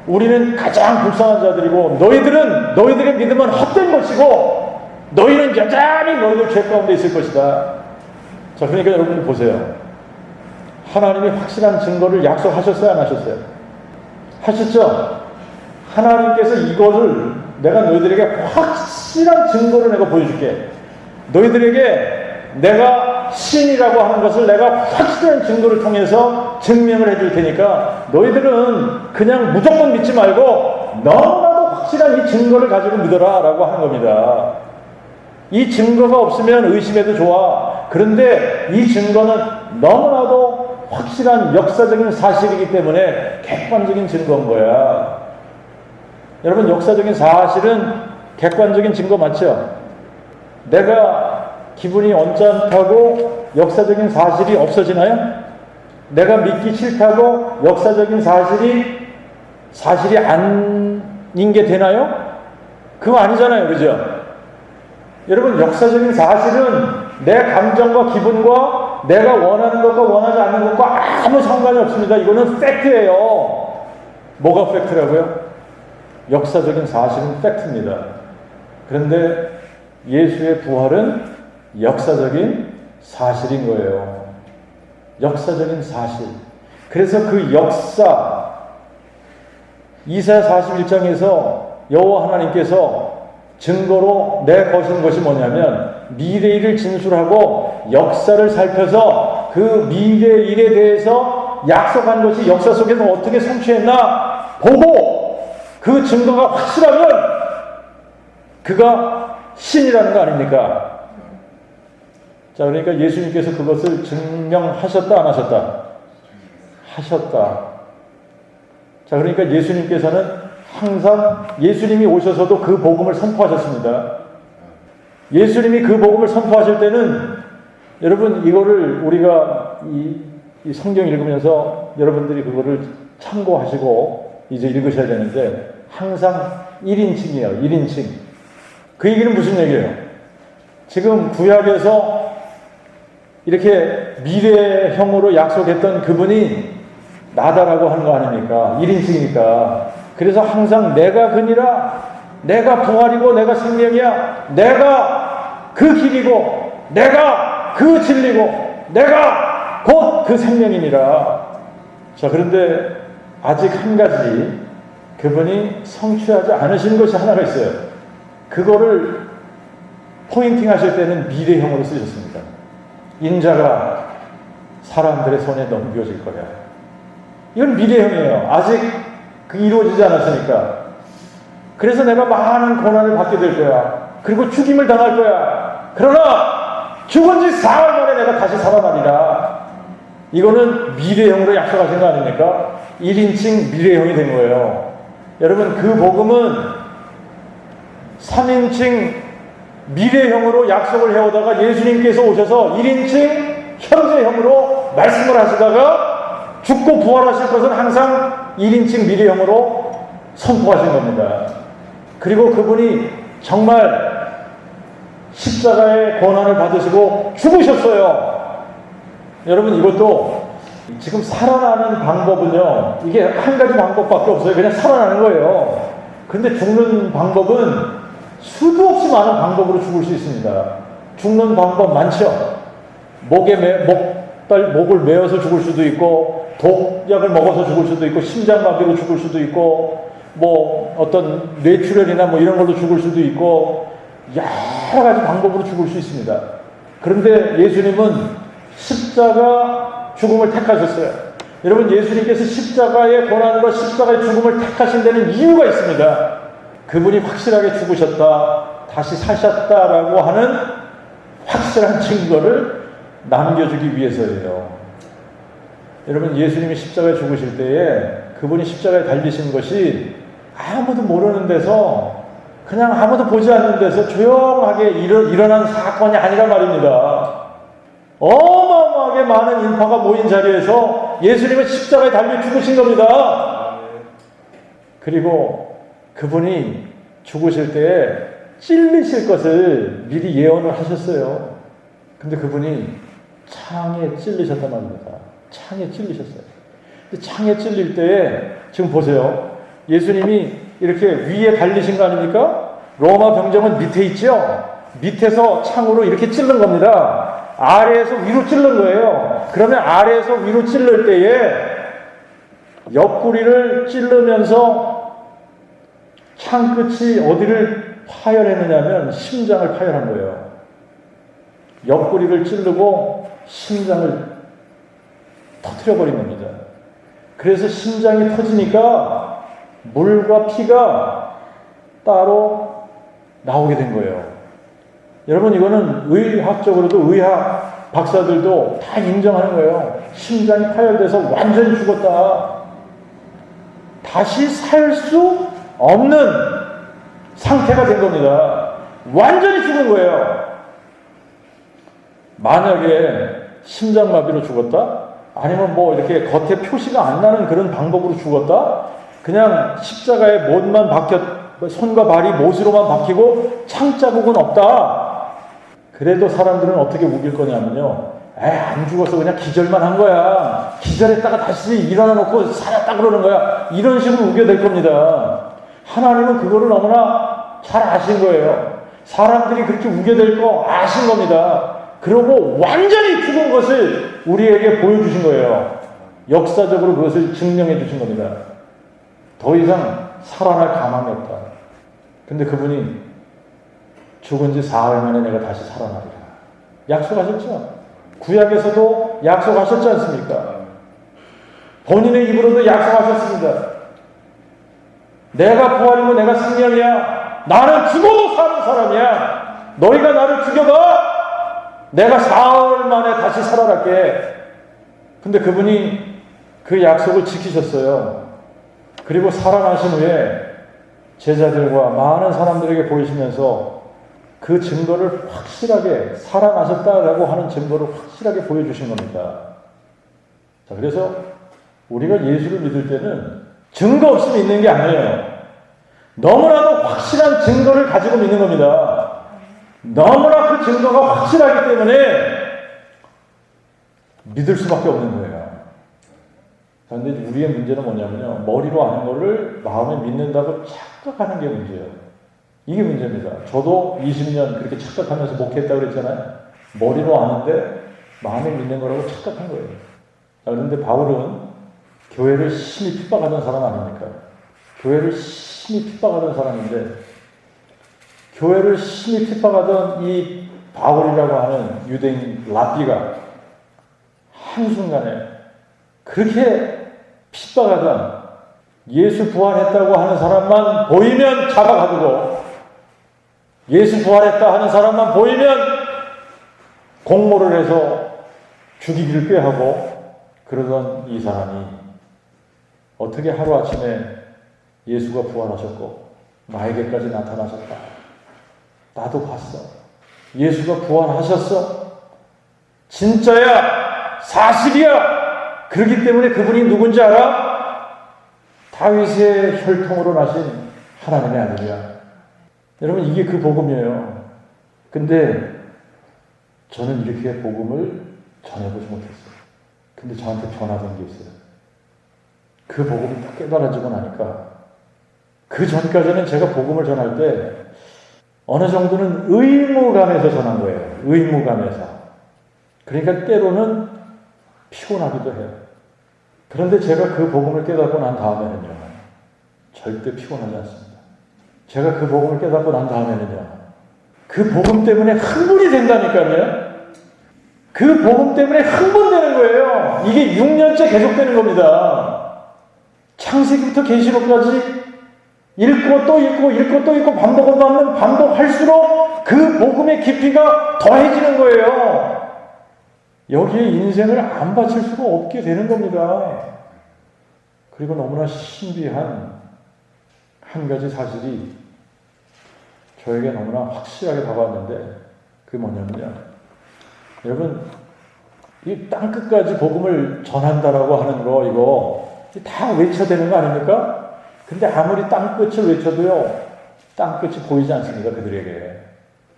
우리는 가장 불쌍한 자들이고, 너희들의 믿음은 헛된 것이고, 너희는 여전히 너희들 죄 가운데 있을 것이다. 자, 그러니까 여러분 보세요. 하나님이 확실한 증거를 약속하셨어요, 안 하셨어요? 하셨죠? 하나님께서 이거를 내가 너희들에게 확실한 증거를 내가 보여줄게. 너희들에게 내가 신이라고 하는 것을 내가 확실한 증거를 통해서 증명을 해줄 테니까 너희들은 그냥 무조건 믿지 말고 너무나도 확실한 이 증거를 가지고 믿어라 라고 하는 겁니다. 이 증거가 없으면 의심해도 좋아. 그런데 이 증거는 너무나도 확실한 역사적인 사실이기 때문에 객관적인 증거인 거야. 여러분, 역사적인 사실은 객관적인 증거 맞죠? 내가 기분이 언짢다고 역사적인 사실이 없어지나요? 내가 믿기 싫다고 역사적인 사실이 아닌 게 되나요? 그거 아니잖아요. 그죠? 여러분, 역사적인 사실은 내 감정과 기분과 내가 원하는 것과 원하지 않는 것과 아무 상관이 없습니다. 이거는 팩트예요. 뭐가 팩트라고요? 역사적인 사실은 팩트입니다. 그런데 예수의 부활은 역사적인 사실인 거예요. 역사적인 사실. 그래서 그 역사, 이사야 41장에서 여호와 하나님께서 증거로 내거신 것이 뭐냐면, 미래의 일을 진술하고 역사를 살펴서 그 미래의 일에 대해서 약속한 것이 역사 속에서 어떻게 성취했나 보고 그 증거가 확실하면 그가 신이라는 거 아닙니까? 자, 그러니까 예수님께서 그것을 증명하셨다, 안 하셨다? 하셨다. 자, 그러니까 예수님께서는 항상 예수님이 오셔서도 그 복음을 선포하셨습니다. 예수님이 그 복음을 선포하실 때는, 여러분, 이거를 우리가 이 성경 읽으면서 여러분들이 그거를 참고하시고 이제 읽으셔야 되는데, 항상 1인칭이에요. 1인칭. 그 얘기는 무슨 얘기예요? 지금 구약에서 이렇게 미래형으로 약속했던 그분이 나다라고 하는 거 아닙니까? 1인칭이니까. 그래서 항상 내가 그니라, 내가 부활이고 내가 생명이야, 내가 그 길이고 내가 그 진리고 내가 곧 그 생명이니라. 자, 그런데 아직 한 가지 그분이 성취하지 않으신 것이 하나가 있어요. 그거를 포인팅 하실 때는 미래형으로 쓰셨습니다. 인자가 사람들의 손에 넘겨질 거야. 이건 미래형이에요. 아직 그 이루어지지 않았으니까. 그래서 내가 많은 고난을 받게 될 거야. 그리고 죽임을 당할 거야. 그러나 죽은 지 4일 만에 내가 다시 살아나리라. 이거는 미래형으로 약속하신 거 아닙니까? 1인칭 미래형이 된 거예요. 여러분, 그 복음은 3인칭 미래형으로 약속을 해오다가 예수님께서 오셔서 1인칭 현재형으로 말씀을 하시다가 죽고 부활하실 것은 항상 1인칭 미래형으로 선포하신 겁니다. 그리고 그분이 정말 십자가의 고난을 받으시고 죽으셨어요. 여러분, 이것도 지금 살아나는 방법은요, 이게 한 가지 방법밖에 없어요. 그냥 살아나는 거예요. 그런데 죽는 방법은 수도 없이 많은 방법으로 죽을 수 있습니다. 죽는 방법 많죠. 목을 메어서 죽을 수도 있고, 독약을 먹어서 죽을 수도 있고, 심장마비로 죽을 수도 있고, 뭐 어떤 뇌출혈이나 뭐 이런 걸로 죽을 수도 있고, 여러 가지 방법으로 죽을 수 있습니다. 그런데 예수님은 십자가 죽음을 택하셨어요. 여러분, 예수님께서 십자가의 고난과 십자가의 죽음을 택하신 데는 이유가 있습니다. 그분이 확실하게 죽으셨다, 다시 사셨다라고 하는 확실한 증거를 남겨주기 위해서예요. 여러분, 예수님이 십자가에 죽으실 때에 그분이 십자가에 달리신 것이 아무도 모르는 데서, 그냥 아무도 보지 않는 데서 조용하게 일어난 사건이 아니란 말입니다. 어마어마하게 많은 인파가 모인 자리에서 예수님은 십자가에 달려 죽으신 겁니다. 그리고 그분이 죽으실 때에 찔리실 것을 미리 예언을 하셨어요. 근데 그분이 창에 찔리셨단 말입니다. 창에 찔리셨어요. 근데 창에 찔릴 때에 지금 보세요. 예수님이 이렇게 위에 달리신 거 아닙니까? 로마 병정은 밑에 있죠? 밑에서 창으로 이렇게 찔른 겁니다. 아래에서 위로 찔른 거예요. 그러면 아래에서 위로 찔를 때에 옆구리를 찌르면서 창끝이 어디를 파열했느냐면 심장을 파열한 거예요. 옆구리를 찌르고 심장을 터뜨려버린 겁니다. 그래서 심장이 터지니까 물과 피가 따로 나오게 된 거예요. 여러분, 이거는 의학적으로도, 의학 박사들도 다 인정하는 거예요. 심장이 파열돼서 완전히 죽었다, 다시 살 수 없는 상태가 된 겁니다. 완전히 죽은 거예요. 만약에 심장마비로 죽었다? 아니면 뭐 이렇게 겉에 표시가 안 나는 그런 방법으로 죽었다? 그냥 십자가에 못만 손과 발이 못으로만 박히고 창자국은 없다. 그래도 사람들은 어떻게 우길 거냐면요. 안 죽어서 그냥 기절만 한 거야. 기절했다가 다시 일어나 놓고 살았다 그러는 거야. 이런 식으로 우겨댈 겁니다. 하나님은 그거를 너무나 잘 아신 거예요. 사람들이 그렇게 우겨댈 거 아신 겁니다. 그러고 완전히 죽은 것을 우리에게 보여주신 거예요. 역사적으로 그것을 증명해 주신 겁니다. 더 이상 살아날 가망이 없다. 근데 그분이 죽은 지 사흘 만에 내가 다시 살아나리라 약속하셨죠? 구약에서도 약속하셨지 않습니까? 본인의 입으로도 약속하셨습니다. 내가 부활이고 내가 생명이야. 나는 죽어도 사는 사람이야. 너희가 나를 죽여봐. 내가 사흘 만에 다시 살아날게. 근데 그분이 그 약속을 지키셨어요. 그리고 살아나신 후에 제자들과 많은 사람들에게 보이시면서 그 증거를 확실하게, 살아나셨다라고 하는 증거를 확실하게 보여주신 겁니다. 자, 그래서 우리가 예수를 믿을 때는 증거 없이 믿는 게 아니에요. 너무나도 확실한 증거를 가지고 믿는 겁니다. 너무나 그 증거가 확실하기 때문에 믿을 수밖에 없는 거예요. 그런데 우리의 문제는 뭐냐면요, 머리로 아는 거를 마음에 믿는다고 착각하는 게 문제예요. 이게 문제입니다. 저도 20년 그렇게 착각하면서 목회했다고 그랬잖아요. 머리로 아는데 마음에 믿는 거라고 착각한 거예요. 자, 그런데 바울은 교회를 심히 핍박하던 사람 아닙니까? 교회를 심히 핍박하던 사람인데, 교회를 심히 핍박하던 이 바울이라고 하는 유대인 랍비가 한순간에 그렇게 핍박하던, 예수 부활했다고 하는 사람만 보이면 잡아가지고, 예수 부활했다 하는 사람만 보이면 공모를 해서 죽이기를 꾀하고 그러던 이 사람이 어떻게 하루아침에 예수가 부활하셨고 나에게까지 나타나셨다. 나도 봤어. 예수가 부활하셨어. 진짜야. 사실이야. 그렇기 때문에 그분이 누군지 알아? 다윗의 혈통으로 나신 하나님의 아들이야. 여러분, 이게 그 복음이에요. 근데 저는 이렇게 복음을 전해보지 못했어요. 근데 저한테 변화된 게 있어요. 그 복음이 딱 깨달아지고 나니까, 그 전까지는 제가 복음을 전할 때 어느 정도는 의무감에서 전한 거예요. 의무감에서. 그러니까 때로는 피곤하기도 해요. 그런데 제가 그 복음을 깨닫고 난 다음에는요, 절대 피곤하지 않습니다. 제가 그 복음을 깨닫고 난 다음에는요, 그 복음 때문에 흥분이 된다니까요. 그 복음 때문에 흥분되는 거예요. 이게 6년째 계속되는 겁니다. 창세기부터 계시록까지 읽고 또 읽고 읽고 또 읽고 반복을 하면 반복할수록 그 복음의 깊이가 더해지는 거예요. 여기에 인생을 안 바칠 수가 없게 되는 겁니다. 그리고 너무나 신비한 한 가지 사실이 저에게 너무나 확실하게 다가왔는데 그게 뭐냐면요. 여러분, 이 땅끝까지 복음을 전한다라고 하는 거 이거 다 외쳐야 되는 거 아닙니까? 근데 아무리 땅끝을 외쳐도요. 땅끝이 보이지 않습니다. 그들에게.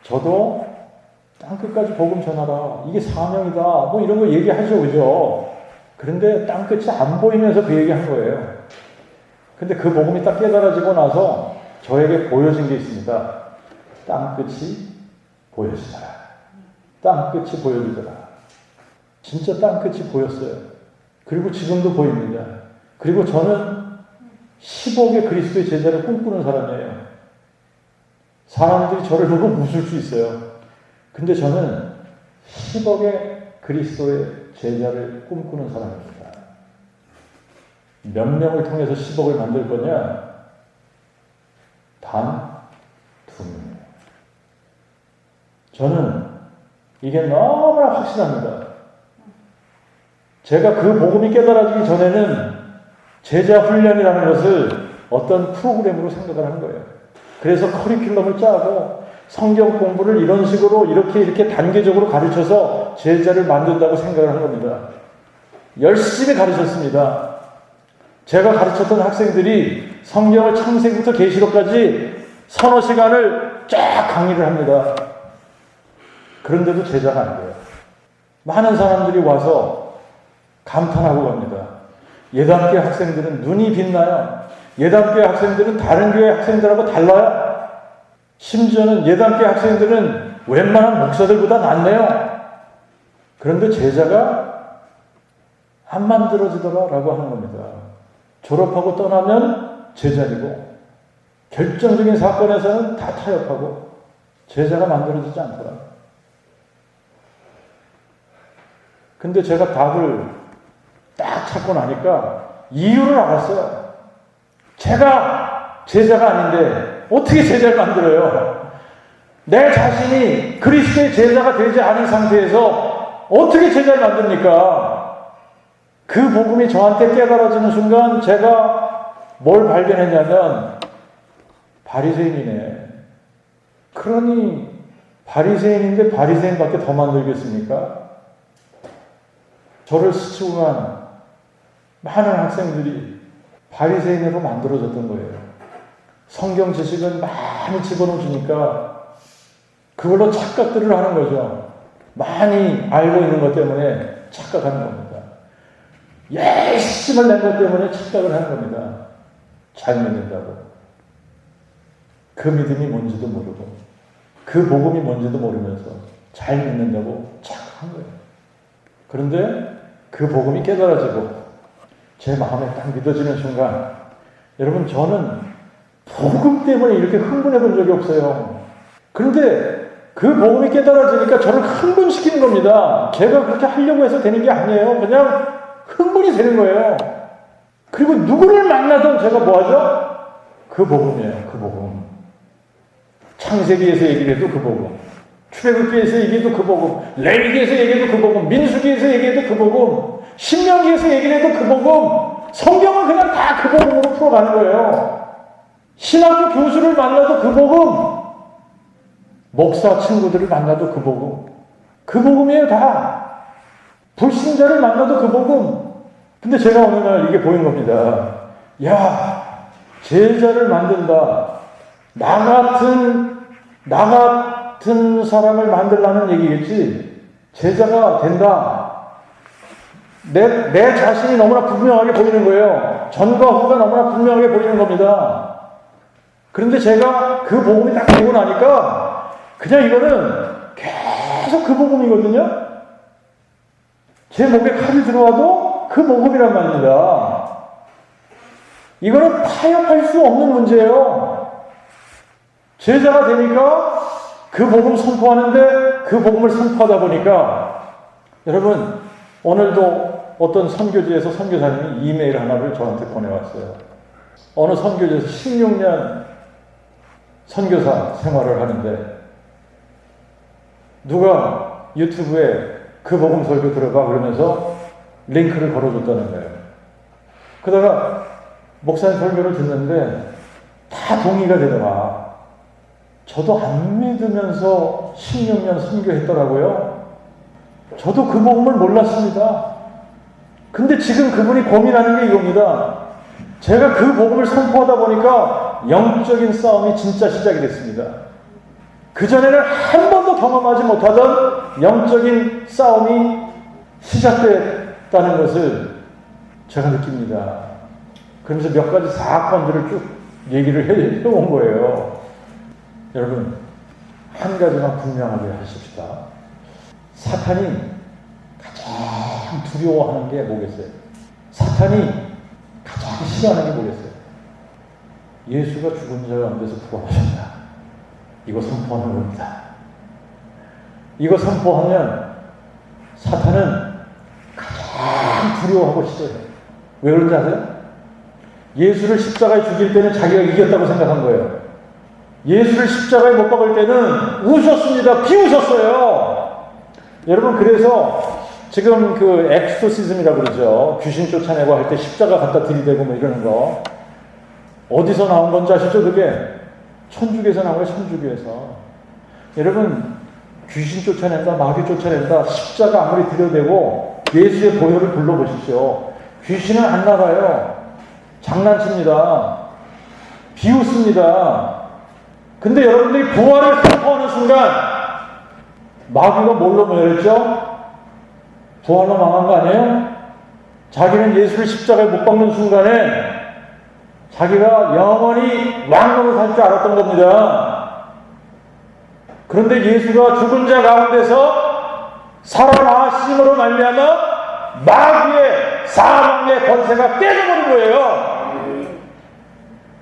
저도 땅끝까지 복음 전하라. 이게 사명이다. 뭐 이런 거 얘기하죠. 그죠? 그런데 땅끝이 안 보이면서 그 얘기한 거예요. 근데 그 복음이 딱 깨달아지고 나서 저에게 보여진 게 있습니다. 땅끝이 보여지더라. 땅끝이 보여지더라. 진짜 땅끝이 보였어요. 그리고 지금도 보입니다. 그리고 저는 10억의 그리스도의 제자를 꿈꾸는 사람이에요. 사람들이 저를 보고 웃을 수 있어요. 근데 저는 10억의 그리스도의 제자를 꿈꾸는 사람입니다. 몇 명을 통해서 10억을 만들 거냐? 단 2명. 저는 이게 너무나 확실합니다. 제가 그 복음이 깨달아지기 전에는 제자 훈련이라는 것을 어떤 프로그램으로 생각을 하는 거예요. 그래서 커리큘럼을 짜고 성경 공부를 이런 식으로 이렇게 단계적으로 가르쳐서 제자를 만든다고 생각을 한 겁니다. 열심히 가르쳤습니다. 제가 가르쳤던 학생들이 성경을 창세기부터 계시록까지 서너 시간을 쫙 강의를 합니다. 그런데도 제자가 안 돼요. 많은 사람들이 와서 감탄하고 갑니다. 예단교회 학생들은 눈이 빛나요. 예단교회 학생들은 다른 교회 학생들하고 달라요. 심지어는 예단교회 학생들은 웬만한 목사들보다 낫네요. 그런데 제자가 안 만들어지더라라고 하는 겁니다. 졸업하고 떠나면 제자이고 결정적인 사건에서는 다 타협하고 제자가 만들어지지 않더라. 근데 제가 답을 딱 찾고 나니까 이유를 알았어요. 제가 제자가 아닌데 어떻게 제자를 만들어요? 내 자신이 그리스도의 제자가 되지 않은 상태에서 어떻게 제자를 만듭니까? 그 복음이 저한테 깨달아지는 순간 제가 뭘 발견했냐면 바리새인이네. 그러니 바리새인인데 바리새인밖에 더 만들겠습니까? 저를 스치고 간 많은 학생들이 바리새인으로 만들어졌던 거예요. 성경 지식은 많이 집어넣어주니까 그걸로 착각들을 하는 거죠. 많이 알고 있는 것 때문에 착각하는 겁니다. 열심을 낸 것 때문에 착각을 하는 겁니다. 잘 믿는다고. 그 믿음이 뭔지도 모르고 그 복음이 뭔지도 모르면서 잘 믿는다고 착각한 거예요. 그런데 그 복음이 깨달아지고 제 마음에 딱 믿어지는 순간 여러분 저는 복음 때문에 이렇게 흥분해 본 적이 없어요. 그런데 그 복음이 깨달아지니까 저를 흥분시키는 겁니다. 제가 그렇게 하려고 해서 되는 게 아니에요. 그냥 흥분이 되는 거예요. 그리고 누구를 만나든 제가 뭐 하죠? 그 복음이에요. 그 복음. 창세기에서 얘기를 해도 그 복음. 출애굽기에서 얘기해도 그 복음. 레위기에서 얘기해도 그 복음. 민수기에서 얘기해도 그 복음. 신명기에서 얘기를 해도 그 복음. 성경은 그냥 다 그 복음으로 풀어가는 거예요. 신학교 교수를 만나도 그 복음. 목사 친구들을 만나도 그 복음. 그 복음이에요 다. 불신자를 만나도 그 복음. 근데 제가 어느 날 이게 보인 겁니다. 야, 제자를 만든다. 나 같은 사람을 만들라는 얘기겠지. 제자가 된다. 내 자신이 너무나 분명하게 보이는 거예요. 전과 후가 너무나 분명하게 보이는 겁니다. 그런데 제가 그 복음이 딱 되고 나니까 그냥 이거는 계속 그 복음이거든요. 제 목에 칼이 들어와도 그 복음이란 말입니다. 이거는 타협할 수 없는 문제예요. 제자가 되니까 그 복음 선포하는데 그 복음을 선포하다 보니까 여러분 오늘도 어떤 선교지에서 선교사님이 이메일 하나를 저한테 보내왔어요. 어느 선교지에서 16년 선교사 생활을 하는데 누가 유튜브에 그 복음 설교 들어가 그러면서 링크를 걸어줬다는 거예요. 그러다가 목사님 설교를 듣는데 다 동의가 되더라. 저도 안 믿으면서 16년 선교했더라고요. 저도 그 복음을 몰랐습니다. 근데 지금 그분이 고민하는 게 이겁니다. 제가 그 복음을 선포하다 보니까 영적인 싸움이 진짜 시작이 됐습니다. 그전에는 한 번도 경험하지 못하던 영적인 싸움이 시작됐다는 것을 제가 느낍니다. 그러면서 몇 가지 사건들을 쭉 얘기를 해온 거예요. 여러분, 한 가지만 분명하게 하십시다. 사탄이 가장 두려워하는 게 뭐겠어요? 사탄이 가장 싫어하는 게 뭐겠어요? 예수가 죽은 자 가운데서 부활하셨다. 이거 선포하는 겁니다. 이거 선포하면 사탄은 가장 두려워하고 싫어해요. 왜 그런지 아세요? 예수를 십자가에 죽일 때는 자기가 이겼다고 생각한 거예요. 예수를 십자가에 못 박을 때는 우셨습니다. 비웃었어요. 여러분, 그래서 지금 그 엑소시즘이라고 그러죠. 귀신 쫓아내고 할 때 십자가 갖다 들이대고 뭐 이러는 거. 어디서 나온 건지 아시죠? 그게 천주교에서 나온 거예요. 천주교에서. 여러분, 귀신 쫓아낸다, 마귀 쫓아낸다, 십자가 아무리 들여대고 예수의 보혈을 불러보십시오. 귀신은 안 나가요. 장난칩니다. 비웃습니다. 근데 여러분들이 부활을 선포하는 순간 마귀가 뭘로 모였죠? 부활로 망한 거 아니에요? 자기는 예수를 십자가에 못 박는 순간에 자기가 영원히 왕노릇 할 줄 알았던 겁니다. 그런데 예수가 죽은 자 가운데서 살아나심으로 말미암아 마귀의 사망의 권세가 깨져버린 거예요.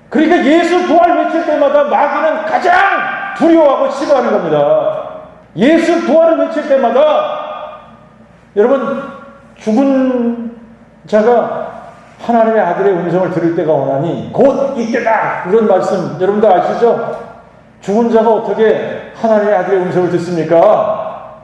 그러니까 예수 부활 외칠 때마다 마귀는 가장 두려워하고 싫어하는 겁니다. 예수 부활을 외칠 때마다 여러분, 죽은 자가 하나님의 아들의 음성을 들을 때가 오나니 곧 이때다, 이런 말씀 여러분들 아시죠? 죽은 자가 어떻게 하나님의 아들의 음성을 듣습니까?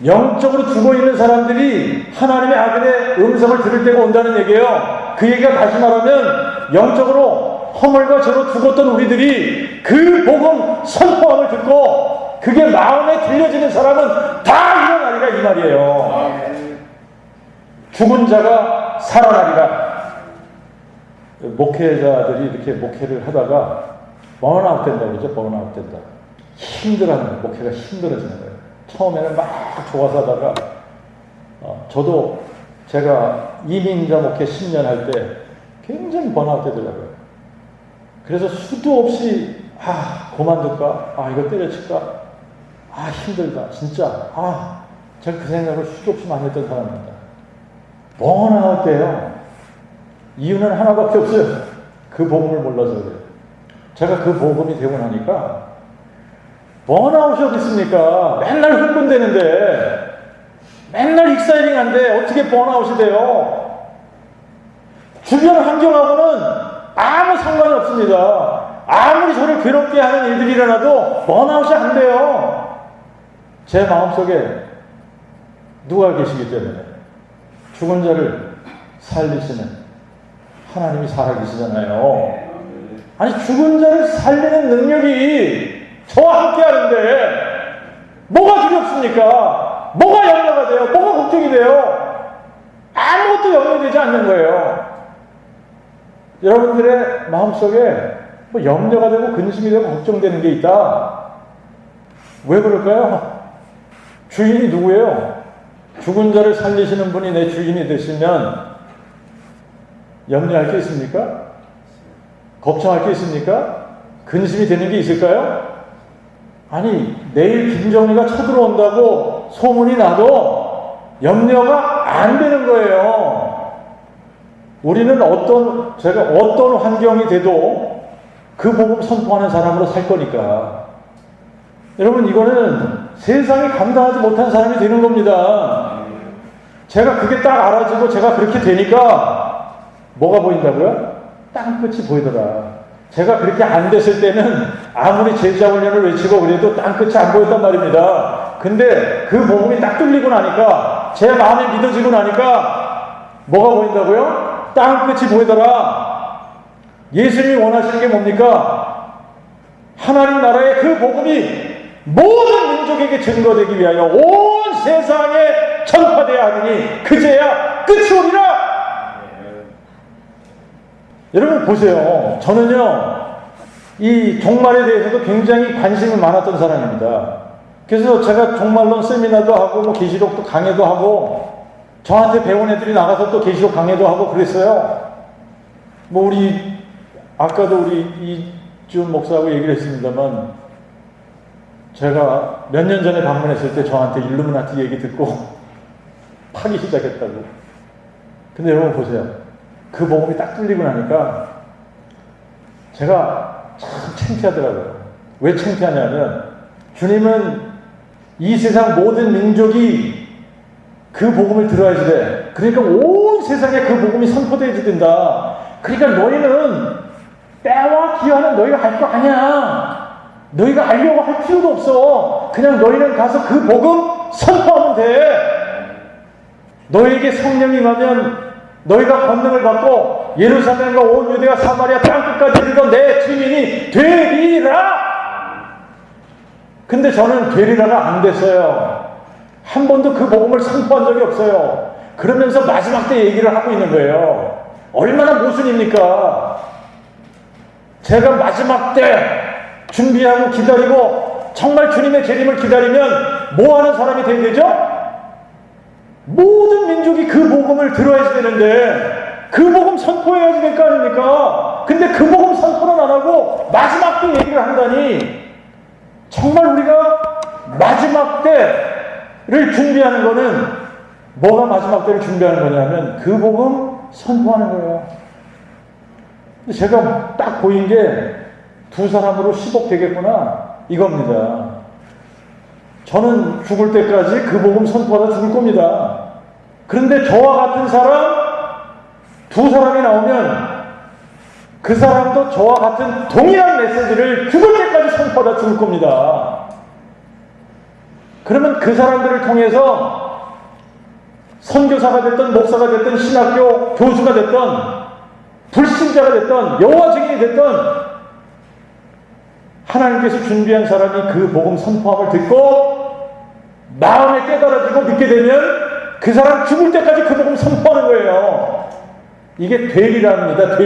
영적으로 죽어있는 사람들이 하나님의 아들의 음성을 들을 때가 온다는 얘기예요. 그 얘기가 다시 말하면 영적으로 허물과 죄로 죽었던 우리들이 그 복음 선포함을 듣고 그게 마음에 들려지는 사람은 다 일어나리라, 이 말이에요. 죽은 자가 살아나리라. 목회자들이 이렇게 목회를 하다가 번아웃 된다고 그러죠. 번아웃 된다. 힘들어하는 거예요. 목회가 힘들어지는 거예요. 처음에는 막 좋아서 하다가 저도 제가 이민자 목회 10년 할 때 굉장히 번아웃 되더라고요. 그래서 수도 없이 그만둘까? 이거 때려칠까? 힘들다. 진짜. 제가 그 생각을 수도 없이 많이 했던 사람입니다. 번아웃 때요. 이유는 하나밖에 없어요. 그 복음을 몰라서 그래요. 제가 그 복음이 되고 나니까 번아웃이 어디 있습니까? 맨날 흥분되는데, 맨날 익사이링한데 어떻게 번아웃이 돼요? 주변 환경하고는 아무 상관이 없습니다. 아무리 저를 괴롭게 하는 일들이 일어나도 번아웃이 안 돼요. 제 마음속에 누가 계시기 때문에 죽은 자를 살리시는 하나님이 살아계시잖아요. 아니, 죽은 자를 살리는 능력이 저와 함께 하는데 뭐가 두렵습니까? 뭐가 염려가 돼요? 뭐가 걱정이 돼요? 아무것도 염려되지 않는 거예요. 여러분들의 마음속에 뭐 염려가 되고 근심이 되고 걱정되는 게 있다. 왜 그럴까요? 주인이 누구예요? 죽은 자를 살리시는 분이 내 주인이 되시면 염려할 게 있습니까? 걱정할 게 있습니까? 근심이 되는 게 있을까요? 아니, 내일 김정희가 쳐들어온다고 소문이 나도 염려가 안 되는 거예요. 우리는 제가 어떤 환경이 돼도 그 복음 선포하는 사람으로 살 거니까. 여러분, 이거는 세상이 감당하지 못한 사람이 되는 겁니다. 제가 그게 딱 알아지고 제가 그렇게 되니까 뭐가 보인다고요? 땅끝이 보이더라. 제가 그렇게 안 됐을 때는 아무리 제자 훈련을 외치고 그래도 땅끝이 안 보였단 말입니다. 근데 그 복음이 딱 뚫리고 나니까, 제 마음이 믿어지고 나니까 뭐가 보인다고요? 땅끝이 보이더라. 예수님이 원하시는 게 뭡니까? 하나님 나라의 그 복음이 모든 민족에게 증거되기 위하여 온 세상에 전파되어야 하느니 그제야 끝이 오리라. 여러분 보세요. 저는요, 이 종말에 대해서도 굉장히 관심이 많았던 사람입니다. 그래서 제가 종말론 세미나도 하고 뭐 계시록도 강해도 하고, 저한테 배운 애들이 나가서 또 계시록 강해도 하고 그랬어요. 뭐 우리 아까도 우리 이준 목사하고 얘기를 했습니다만, 제가 몇 년 전에 방문했을 때 저한테 일루미나티 얘기 듣고 파기 시작했다고. 근데 여러분 보세요. 그 복음이 딱 뚫리고 나니까 제가 참 창피하더라고요. 왜 창피하냐면, 주님은 이 세상 모든 민족이 그 복음을 들어야지 돼. 그러니까 온 세상에 그 복음이 선포되어야 된다. 그러니까 너희는 때와 기한은 너희가 할 거 아니야. 너희가 알려고 할 필요도 없어. 그냥 너희는 가서 그 복음 선포하면 돼. 너희에게 성령이 임하면 너희가 권능을 받고 예루살렘과 온 유대와 사마리아 땅끝까지 이르러 내 증인이 되리라. 근데 저는 되리라가 안 됐어요. 한 번도 그 복음을 선포한 적이 없어요. 그러면서 마지막 때 얘기를 하고 있는 거예요. 얼마나 모순입니까? 제가 마지막 때 준비하고 기다리고 정말 주님의 재림을 기다리면 뭐 하는 사람이 되야 되죠? 모든 민족이 그 복음을 들어야 되는데 그 복음 선포해야지 될 거 아닙니까? 근데 그 복음 선포는 안 하고 마지막 때 얘기를 한다니, 정말 우리가 마지막 때를 준비하는 거는, 뭐가 마지막 때를 준비하는 거냐면 그 복음 선포하는 거예요. 근데 제가 딱 보인 게 두 사람으로 10억 되겠구나 이겁니다. 저는 죽을 때까지 그 복음 선포하다 죽을 겁니다. 그런데 저와 같은 사람 두 사람이 나오면 그 사람도 저와 같은 동일한 메시지를 죽을 때까지 선포하다 죽을 겁니다. 그러면 그 사람들을 통해서 선교사가 됐든 목사가 됐든 신학교 교수가 됐든 불신자가 됐든 여호와 증인이 됐든 하나님께서 준비한 사람이 그 복음 선포함을 듣고 마음에 깨달아지고 믿게 되면 그 사람 죽을 때까지 그 복음 선포하는 거예요. 이게 되리라입니다.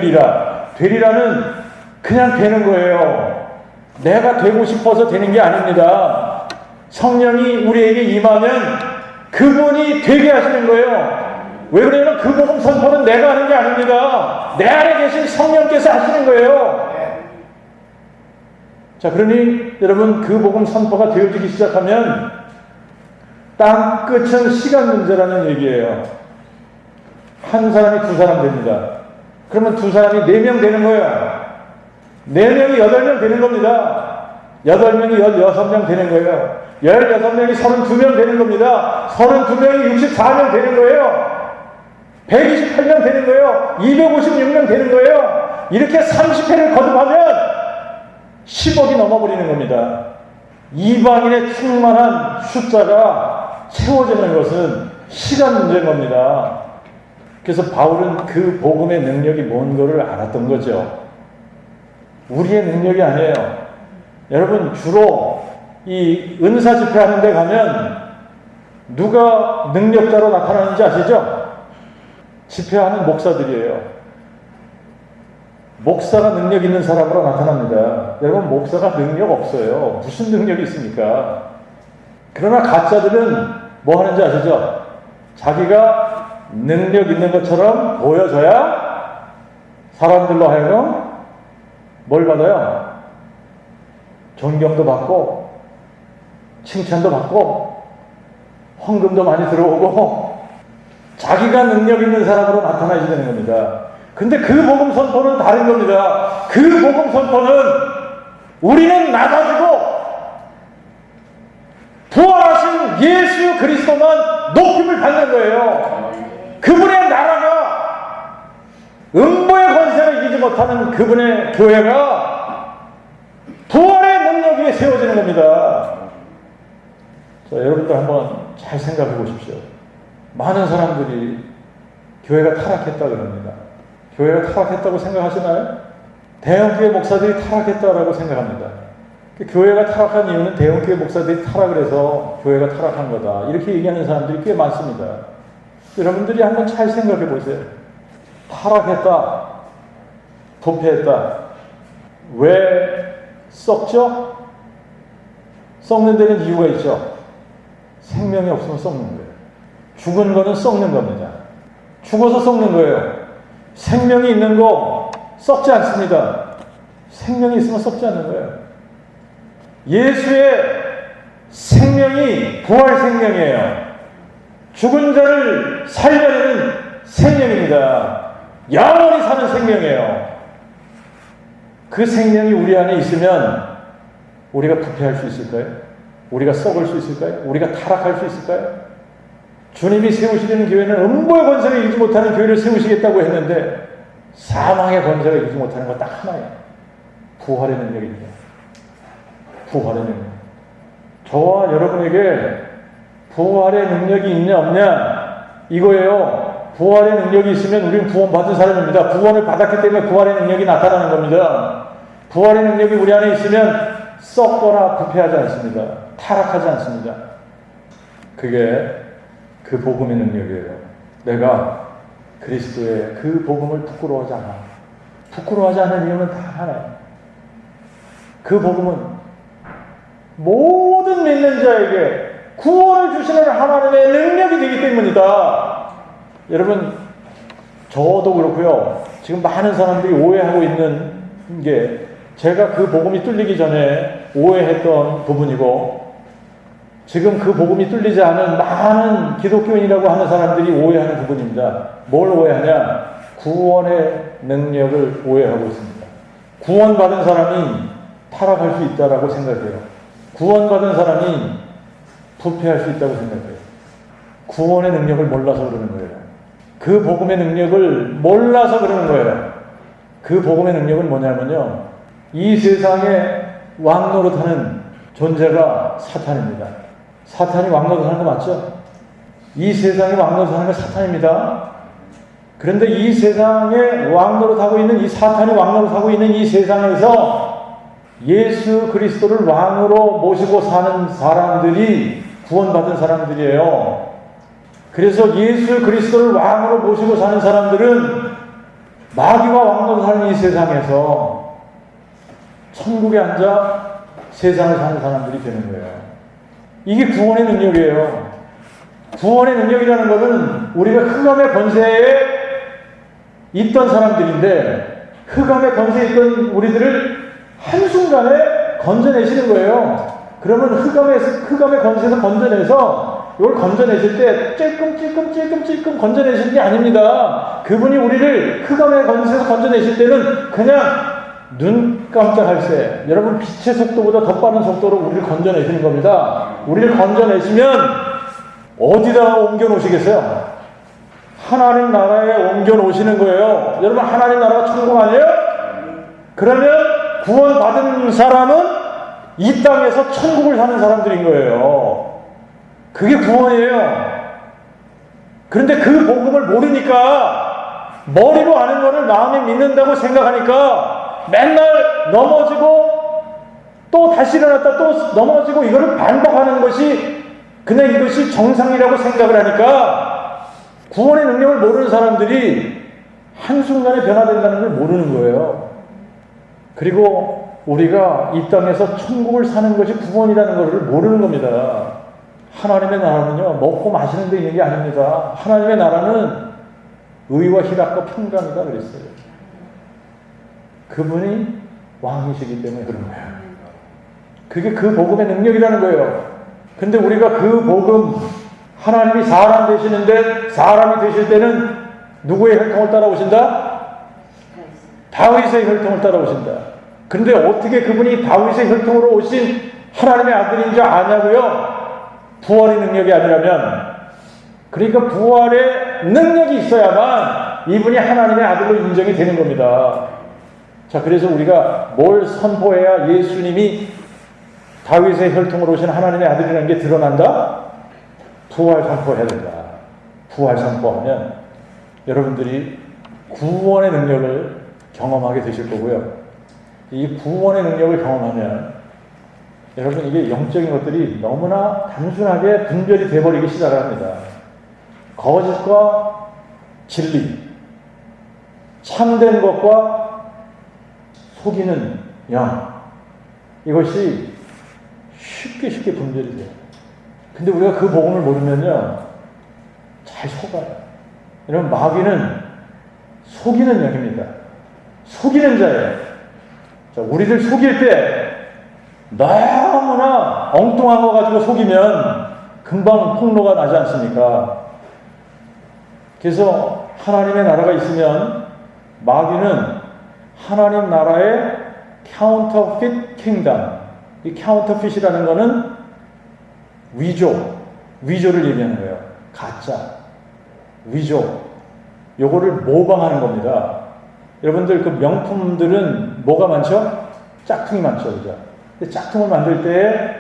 되리라는 그냥 되는 거예요. 내가 되고 싶어서 되는 게 아닙니다. 성령이 우리에게 임하면 그분이 되게 하시는 거예요. 왜 그러냐면 그 복음 선포는 내가 하는 게 아닙니다. 내 안에 계신 성령께서 하시는 거예요. 자, 그러니 여러분, 그 복음 선포가 되어지기 시작하면 땅 끝은 시간 문제라는 얘기예요. 한 사람이 두 사람 됩니다. 그러면 두 사람이 4명 되는 거예요. 4명이 8명 되는 겁니다. 8명이 16명 되는 거예요. 16명이 32명 되는 겁니다. 32명이 64명 되는 거예요. 128명 되는 거예요. 256명 되는 거예요. 이렇게 30회를 거듭하면 10억이 넘어버리는 겁니다. 이방인의 충만한 숫자가 채워지는 것은 시간 문제인 겁니다. 그래서 바울은 그 복음의 능력이 뭔 거를 알았던 거죠. 우리의 능력이 아니에요. 여러분, 주로 이 은사 집회하는 데 가면 누가 능력자로 나타나는지 아시죠? 집회하는 목사들이에요. 목사가 능력 있는 사람으로 나타납니다. 여러분, 목사가 능력 없어요. 무슨 능력이 있습니까? 그러나 가짜들은 뭐 하는지 아시죠? 자기가 능력 있는 것처럼 보여줘야 사람들로 하여금 뭘 받아요? 존경도 받고 칭찬도 받고 헌금도 많이 들어오고 자기가 능력 있는 사람으로 나타나야 되는 겁니다. 근데 그 복음 선포는 다른 겁니다. 그 복음 선포는 우리는 낮아지고 부활하신 예수 그리스도만 높임을 받는 거예요. 그분의 나라가, 음보의 권세를 이기지 못하는 그분의 교회가 부활의 능력 위에 세워지는 겁니다. 자, 여러분들 한번 잘 생각해 보십시오. 많은 사람들이 교회가 타락했다 그럽니다. 교회가 타락했다고 생각하시나요? 대형교회 목사들이 타락했다라고 생각합니다. 교회가 타락한 이유는 대형교회 목사들이 타락을 해서 교회가 타락한 거다, 이렇게 얘기하는 사람들이 꽤 많습니다. 여러분들이 한번 잘 생각해 보세요. 타락했다, 부패했다. 왜 썩죠? 썩는 데는 이유가 있죠. 생명이 없으면 썩는 거예요. 죽은 거는 썩는 겁니다. 죽어서 썩는 거예요. 생명이 있는 거 썩지 않습니다. 생명이 있으면 썩지 않는 거예요. 예수의 생명이 부활 생명이에요. 죽은 자를 살려내는 생명입니다. 영원히 사는 생명이에요. 그 생명이 우리 안에 있으면 우리가 부패할 수 있을까요? 우리가 썩을 수 있을까요? 우리가 타락할 수 있을까요? 주님이 세우시는 교회는 음보의 권세를 이기지 못하는 교회를 세우시겠다고 했는데 사망의 권세를 이기지 못하는 건 딱 하나예요. 부활의 능력입니다. 부활의 능력. 저와 여러분에게 부활의 능력이 있냐 없냐 이거예요. 부활의 능력이 있으면 우리는 구원받은 사람입니다. 구원을 받았기 때문에 부활의 능력이 나타나는 겁니다. 부활의 능력이 우리 안에 있으면 썩거나 부패하지 않습니다. 타락하지 않습니다. 그게 그 복음의 능력이에요. 내가 그리스도의 그 복음을 부끄러워하지 않아. 부끄러워하지 않는 이유는 다 하나예요. 그 복음은 모든 믿는 자에게 구원을 주시는 하나님의 능력이 되기 때문이다. 여러분, 저도 그렇고요. 지금 많은 사람들이 오해하고 있는 게, 제가 그 복음이 뚫리기 전에 오해했던 부분이고, 지금 그 복음이 뚫리지 않은 많은 기독교인이라고 하는 사람들이 오해하는 부분입니다. 뭘 오해하냐? 구원의 능력을 오해하고 있습니다. 구원받은 사람이 타락할 수 있다라고 생각해요. 구원받은 사람이 부패할 수 있다고 생각해요. 구원의 능력을 몰라서 그러는 거예요. 그 복음의 능력을 몰라서 그러는 거예요. 그 복음의 능력은 뭐냐면요, 이 세상에 왕노릇하는 존재가 사탄입니다. 사탄이 왕노릇하는 거 맞죠? 이 세상에 왕노릇하는 건 사탄입니다. 그런데 이 세상에 왕노릇하고 있는, 이 사탄이 왕노릇하고 있는 이 세상에서 예수 그리스도를 왕으로 모시고 사는 사람들이 구원받은 사람들이에요. 그래서 예수 그리스도를 왕으로 모시고 사는 사람들은 마귀와 왕노릇하는 이 세상에서 천국에 앉아 세상을 사는 사람들이 되는 거예요. 이게 구원의 능력이에요. 구원의 능력이라는 것은 우리가 흑암의 권세에 있던 사람들인데, 흑암의 권세에 있던 우리들을 한순간에 건져내시는 거예요. 그러면 흑암의 권세에서 건져내서 이걸 건져내실 때 찔끔 건져내시는 게 아닙니다. 그분이 우리를 흑암의 권세에서 건져내실 때는 그냥 눈 깜짝할 새, 여러분 빛의 속도보다 더 빠른 속도로 우리를 건져내시는 겁니다. 우리를 건져내시면 어디다가 옮겨 놓으시겠어요? 하나님 나라에 옮겨 놓으시는 거예요. 여러분, 하나님 나라가 천국 아니에요? 그러면 구원받은 사람은 이 땅에서 천국을 사는 사람들인 거예요. 그게 구원이에요. 그런데 그 복음을 모르니까, 머리로 아는 것을 마음에 믿는다고 생각하니까 맨날 넘어지고 또 다시 일어났다 또 넘어지고, 이거를 반복하는 것이 그냥 이것이 정상이라고 생각을 하니까 구원의 능력을 모르는 사람들이 한순간에 변화된다는 걸 모르는 거예요. 그리고 우리가 이 땅에서 천국을 사는 것이 구원이라는 것을 모르는 겁니다. 하나님의 나라는요, 먹고 마시는 데 있는 게 아닙니다. 하나님의 나라는 의와 희락과 평강이다 그랬어요. 그분이 왕이시기 때문에 그런 거예요. 그게 그 복음의 능력이라는 거예요. 근데 우리가 그 복음, 하나님이 사람 되시는데, 사람이 되실 때는 누구의 혈통을 따라오신다? 다윗의 혈통을 따라오신다. 근데 어떻게 그분이 다윗의 혈통으로 오신 하나님의 아들인 줄 아냐고요? 부활의 능력이 아니라면, 그러니까 부활의 능력이 있어야만 이분이 하나님의 아들로 인정이 되는 겁니다. 자, 그래서 우리가 뭘 선포해야 예수님이 다윗의 혈통으로 오신 하나님의 아들이라는 게 드러난다? 부활 선포해야 된다. 부활 선포하면 여러분들이 구원의 능력을 경험하게 되실 거고요. 이 구원의 능력을 경험하면 여러분, 이게 영적인 것들이 너무나 단순하게 분별이 돼버리기 시작을 합니다. 거짓과 진리, 참된 것과 속이는 영, 이것이 쉽게 분별이 돼요. 근데 우리가 그 복음을 모르면요, 잘 속아요. 여러분, 마귀는 속이는 영입니다. 속이는 자예요. 자, 우리들 속일 때 너무나 엉뚱한 거 가지고 속이면 금방 폭로가 나지 않습니까? 그래서 하나님의 나라가 있으면 마귀는 하나님 나라의 counterfeit kingdom, 이 counterfeit이라는 거는 위조를 얘기하는 거예요. 가짜, 위조, 요거를 모방하는 겁니다. 여러분들 그 명품들은 뭐가 많죠? 짝퉁이 많죠, 그죠? 근데 짝퉁을 만들 때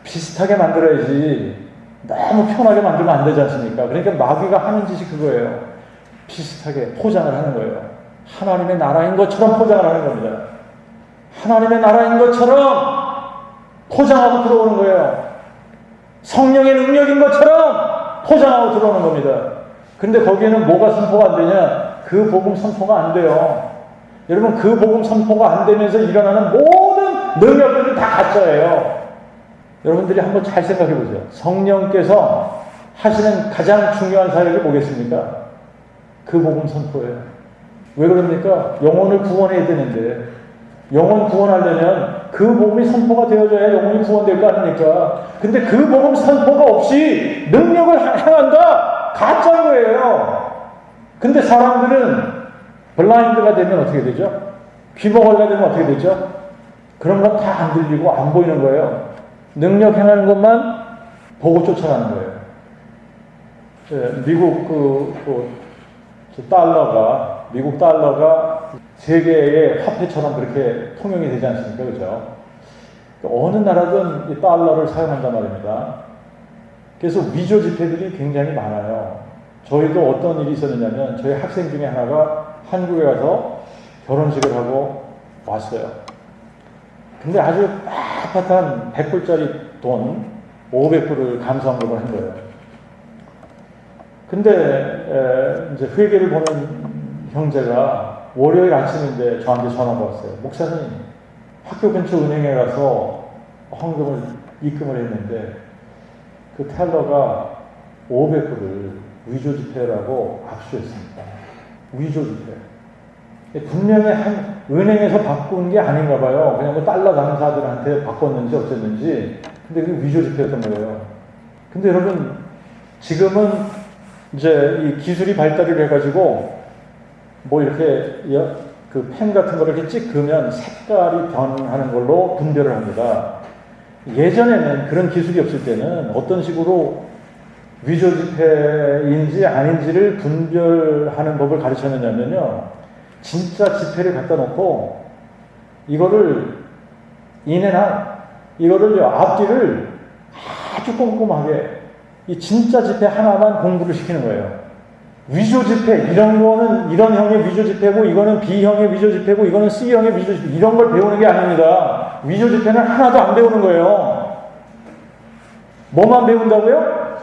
비슷하게 만들어야지 너무 편하게 만들면 안 되지 않습니까? 그러니까 마귀가 하는 짓이 그거예요. 비슷하게 포장을 하는 거예요. 하나님의 나라인 것처럼 포장을 하는 겁니다. 하나님의 나라인 것처럼 포장하고 들어오는 거예요. 성령의 능력인 것처럼 포장하고 들어오는 겁니다. 근데 거기에는 뭐가 선포가 안 되냐? 그 복음 선포가 안 돼요. 여러분, 그 복음 선포가 안 되면서 일어나는 모든 능력들은 다 가짜예요. 여러분들이 한번 잘 생각해 보세요. 성령께서 하시는 가장 중요한 사역이 뭐겠습니까? 그 복음 선포예요. 왜 그럽니까? 영혼을 구원해야 되는데, 영혼 구원하려면 그 복음이 선포가 되어져야 영혼이 구원될 거 아닙니까? 근데 그 복음 선포가 없이 능력을 행한다? 가짜인 거예요. 근데 사람들은 블라인드가 되면 어떻게 되죠? 귀머거리가 되면 어떻게 되죠? 그런 건 다 안 들리고 안 보이는 거예요. 능력 행하는 것만 보고 쫓아가는 거예요. 미국 미국 달러가 세계의 화폐처럼 그렇게 통용이 되지 않습니까? 그죠? 어느 나라든 이 달러를 사용한단 말입니다. 그래서 위조 지폐들이 굉장히 많아요. 저희도 어떤 일이 있었느냐면, 저희 학생 중에 하나가 한국에 가서 결혼식을 하고 왔어요. 근데 아주 빳빳한 100불짜리 돈 500불을 감사원금을 한 거예요. 근데 이제 회계를 보는 형제가 월요일 아침인데 저한테 전화가 왔어요. 목사님, 학교 근처 은행에 가서 헌금을 입금을 했는데 그 텔러가 500불을 위조 지폐라고 압수했습니다. 위조 지폐. 분명히 한 은행에서 바꾼 게 아닌가 봐요. 그냥 뭐 달러 당사자들한테 바꿨는지 어쨌는지. 근데 그게 위조 지폐였던 거예요. 근데 여러분, 지금은 이제 이 기술이 발달을 해가지고 뭐 이렇게 그 펜 같은 거를 이렇게 찍으면 색깔이 변하는 걸로 분별을 합니다. 예전에는 그런 기술이 없을 때는 어떤 식으로 위조 지폐인지 아닌지를 분별하는 법을 가르쳤느냐면요, 진짜 지폐를 갖다 놓고 이거를 이거를 앞뒤를 아주 꼼꼼하게 이 진짜 지폐 하나만 공부를 시키는 거예요. 위조 지폐, 이런 거는 이런 형의 위조 지폐고, 이거는 B형의 위조 지폐고, 이거는 C형의 위조 지폐, 이런 걸 배우는 게 아닙니다. 위조 지폐는 하나도 안 배우는 거예요. 뭐만 배운다고요?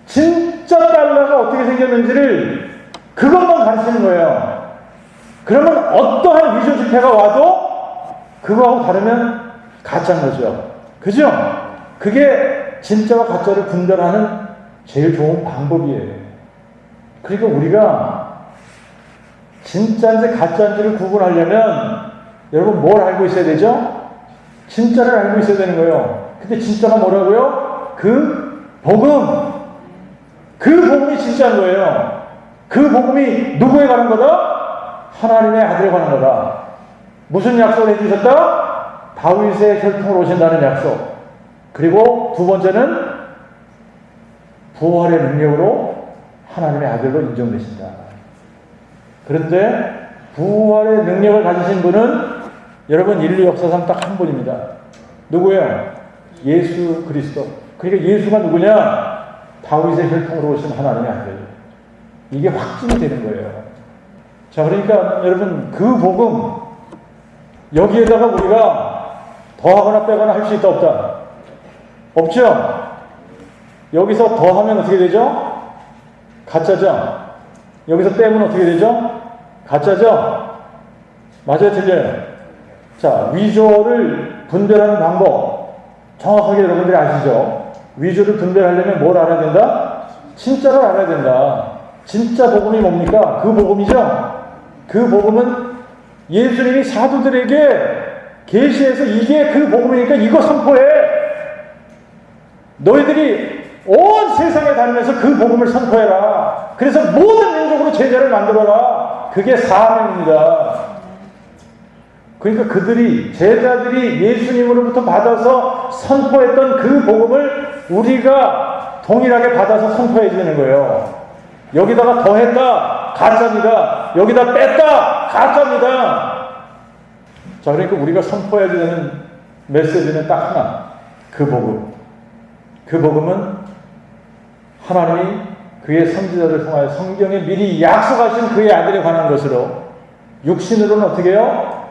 진짜 달러가 어떻게 생겼는지를, 그것만 가르치는 거예요. 그러면 어떠한 위조 지폐가 와도 그거하고 다르면 가짜인 거죠. 그죠? 그게 진짜와 가짜를 분별하는 제일 좋은 방법이에요. 그러니까 우리가 진짜인지 가짜인지를 구분하려면 여러분 뭘 알고 있어야 되죠? 진짜를 알고 있어야 되는 거예요. 근데 진짜가 뭐라고요? 그 복음이 진짜인 거예요. 그 복음이 누구에 관한 거다? 하나님의 아들에 관한 거다. 무슨 약속을 해주셨다? 다윗의 혈통으로 오신다는 약속. 그리고 두 번째는 부활의 능력으로 하나님의 아들로 인정되신다. 그런데 부활의 능력을 가지신 분은 여러분 인류 역사상 딱 한 분입니다. 누구예요? 예수 그리스도. 그러니까 예수가 누구냐? 다윗의 혈통으로 오신 하나님의 아들. 이게 확증이 되는 거예요. 자, 그러니까 여러분 그 복음 여기에다가 우리가 더하거나 빼거나 할 수 있다 없다? 없죠? 여기서 더하면 어떻게 되죠? 가짜죠? 여기서 빼면 어떻게 되죠? 가짜죠? 맞아요? 틀려요? 자, 위조를 분별하는 방법 정확하게 여러분들이 아시죠? 위조를 분별하려면 뭘 알아야 된다? 진짜를 알아야 된다. 진짜 복음이 뭡니까? 그 복음이죠? 그 복음은 예수님이 사도들에게 계시해서 이게 그 복음이니까 이거 선포해. 너희들이 온 세상에 다니면서 그 복음을 선포해라. 그래서 모든 민족으로 제자를 만들어라. 그게 사명입니다. 그러니까 그들이 제자들이 예수님으로부터 받아서 선포했던 그 복음을 우리가 동일하게 받아서 선포해 주는 거예요. 여기다가 더했다 가짜입니다. 여기다 뺐다 가짜입니다. 자, 그러니까 우리가 선포해야 되는 메시지는 딱 하나. 그 복음. 그 복음은 하나님이 그의 선지자를 통하여 성경에 미리 약속하신 그의 아들에 관한 것으로 육신으로는 어떻게 해요?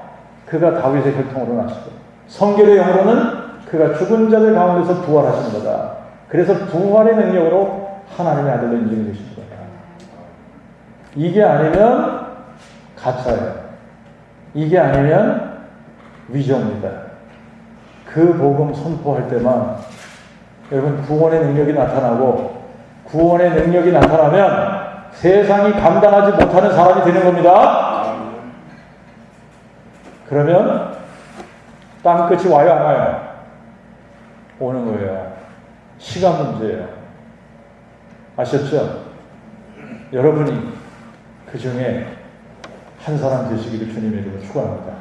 그가 다윗의 혈통으로 나시고 성결의 영으로는 그가 죽은 자들 가운데서 부활하신 거다. 그래서 부활의 능력으로 하나님의 아들로 인정되신 거다. 이게 아니면 가짜예요. 이게 아니면 위조입니다. 그 복음 선포할 때만 여러분 구원의 능력이 나타나고 구원의 능력이 나타나면 세상이 감당하지 못하는 사람이 되는 겁니다. 그러면 땅끝이 와요 안 와요? 오는 거예요. 시간 문제예요. 아셨죠? 여러분이 그 중에 한 사람 되시기를 주님의 이름으로 축원합니다.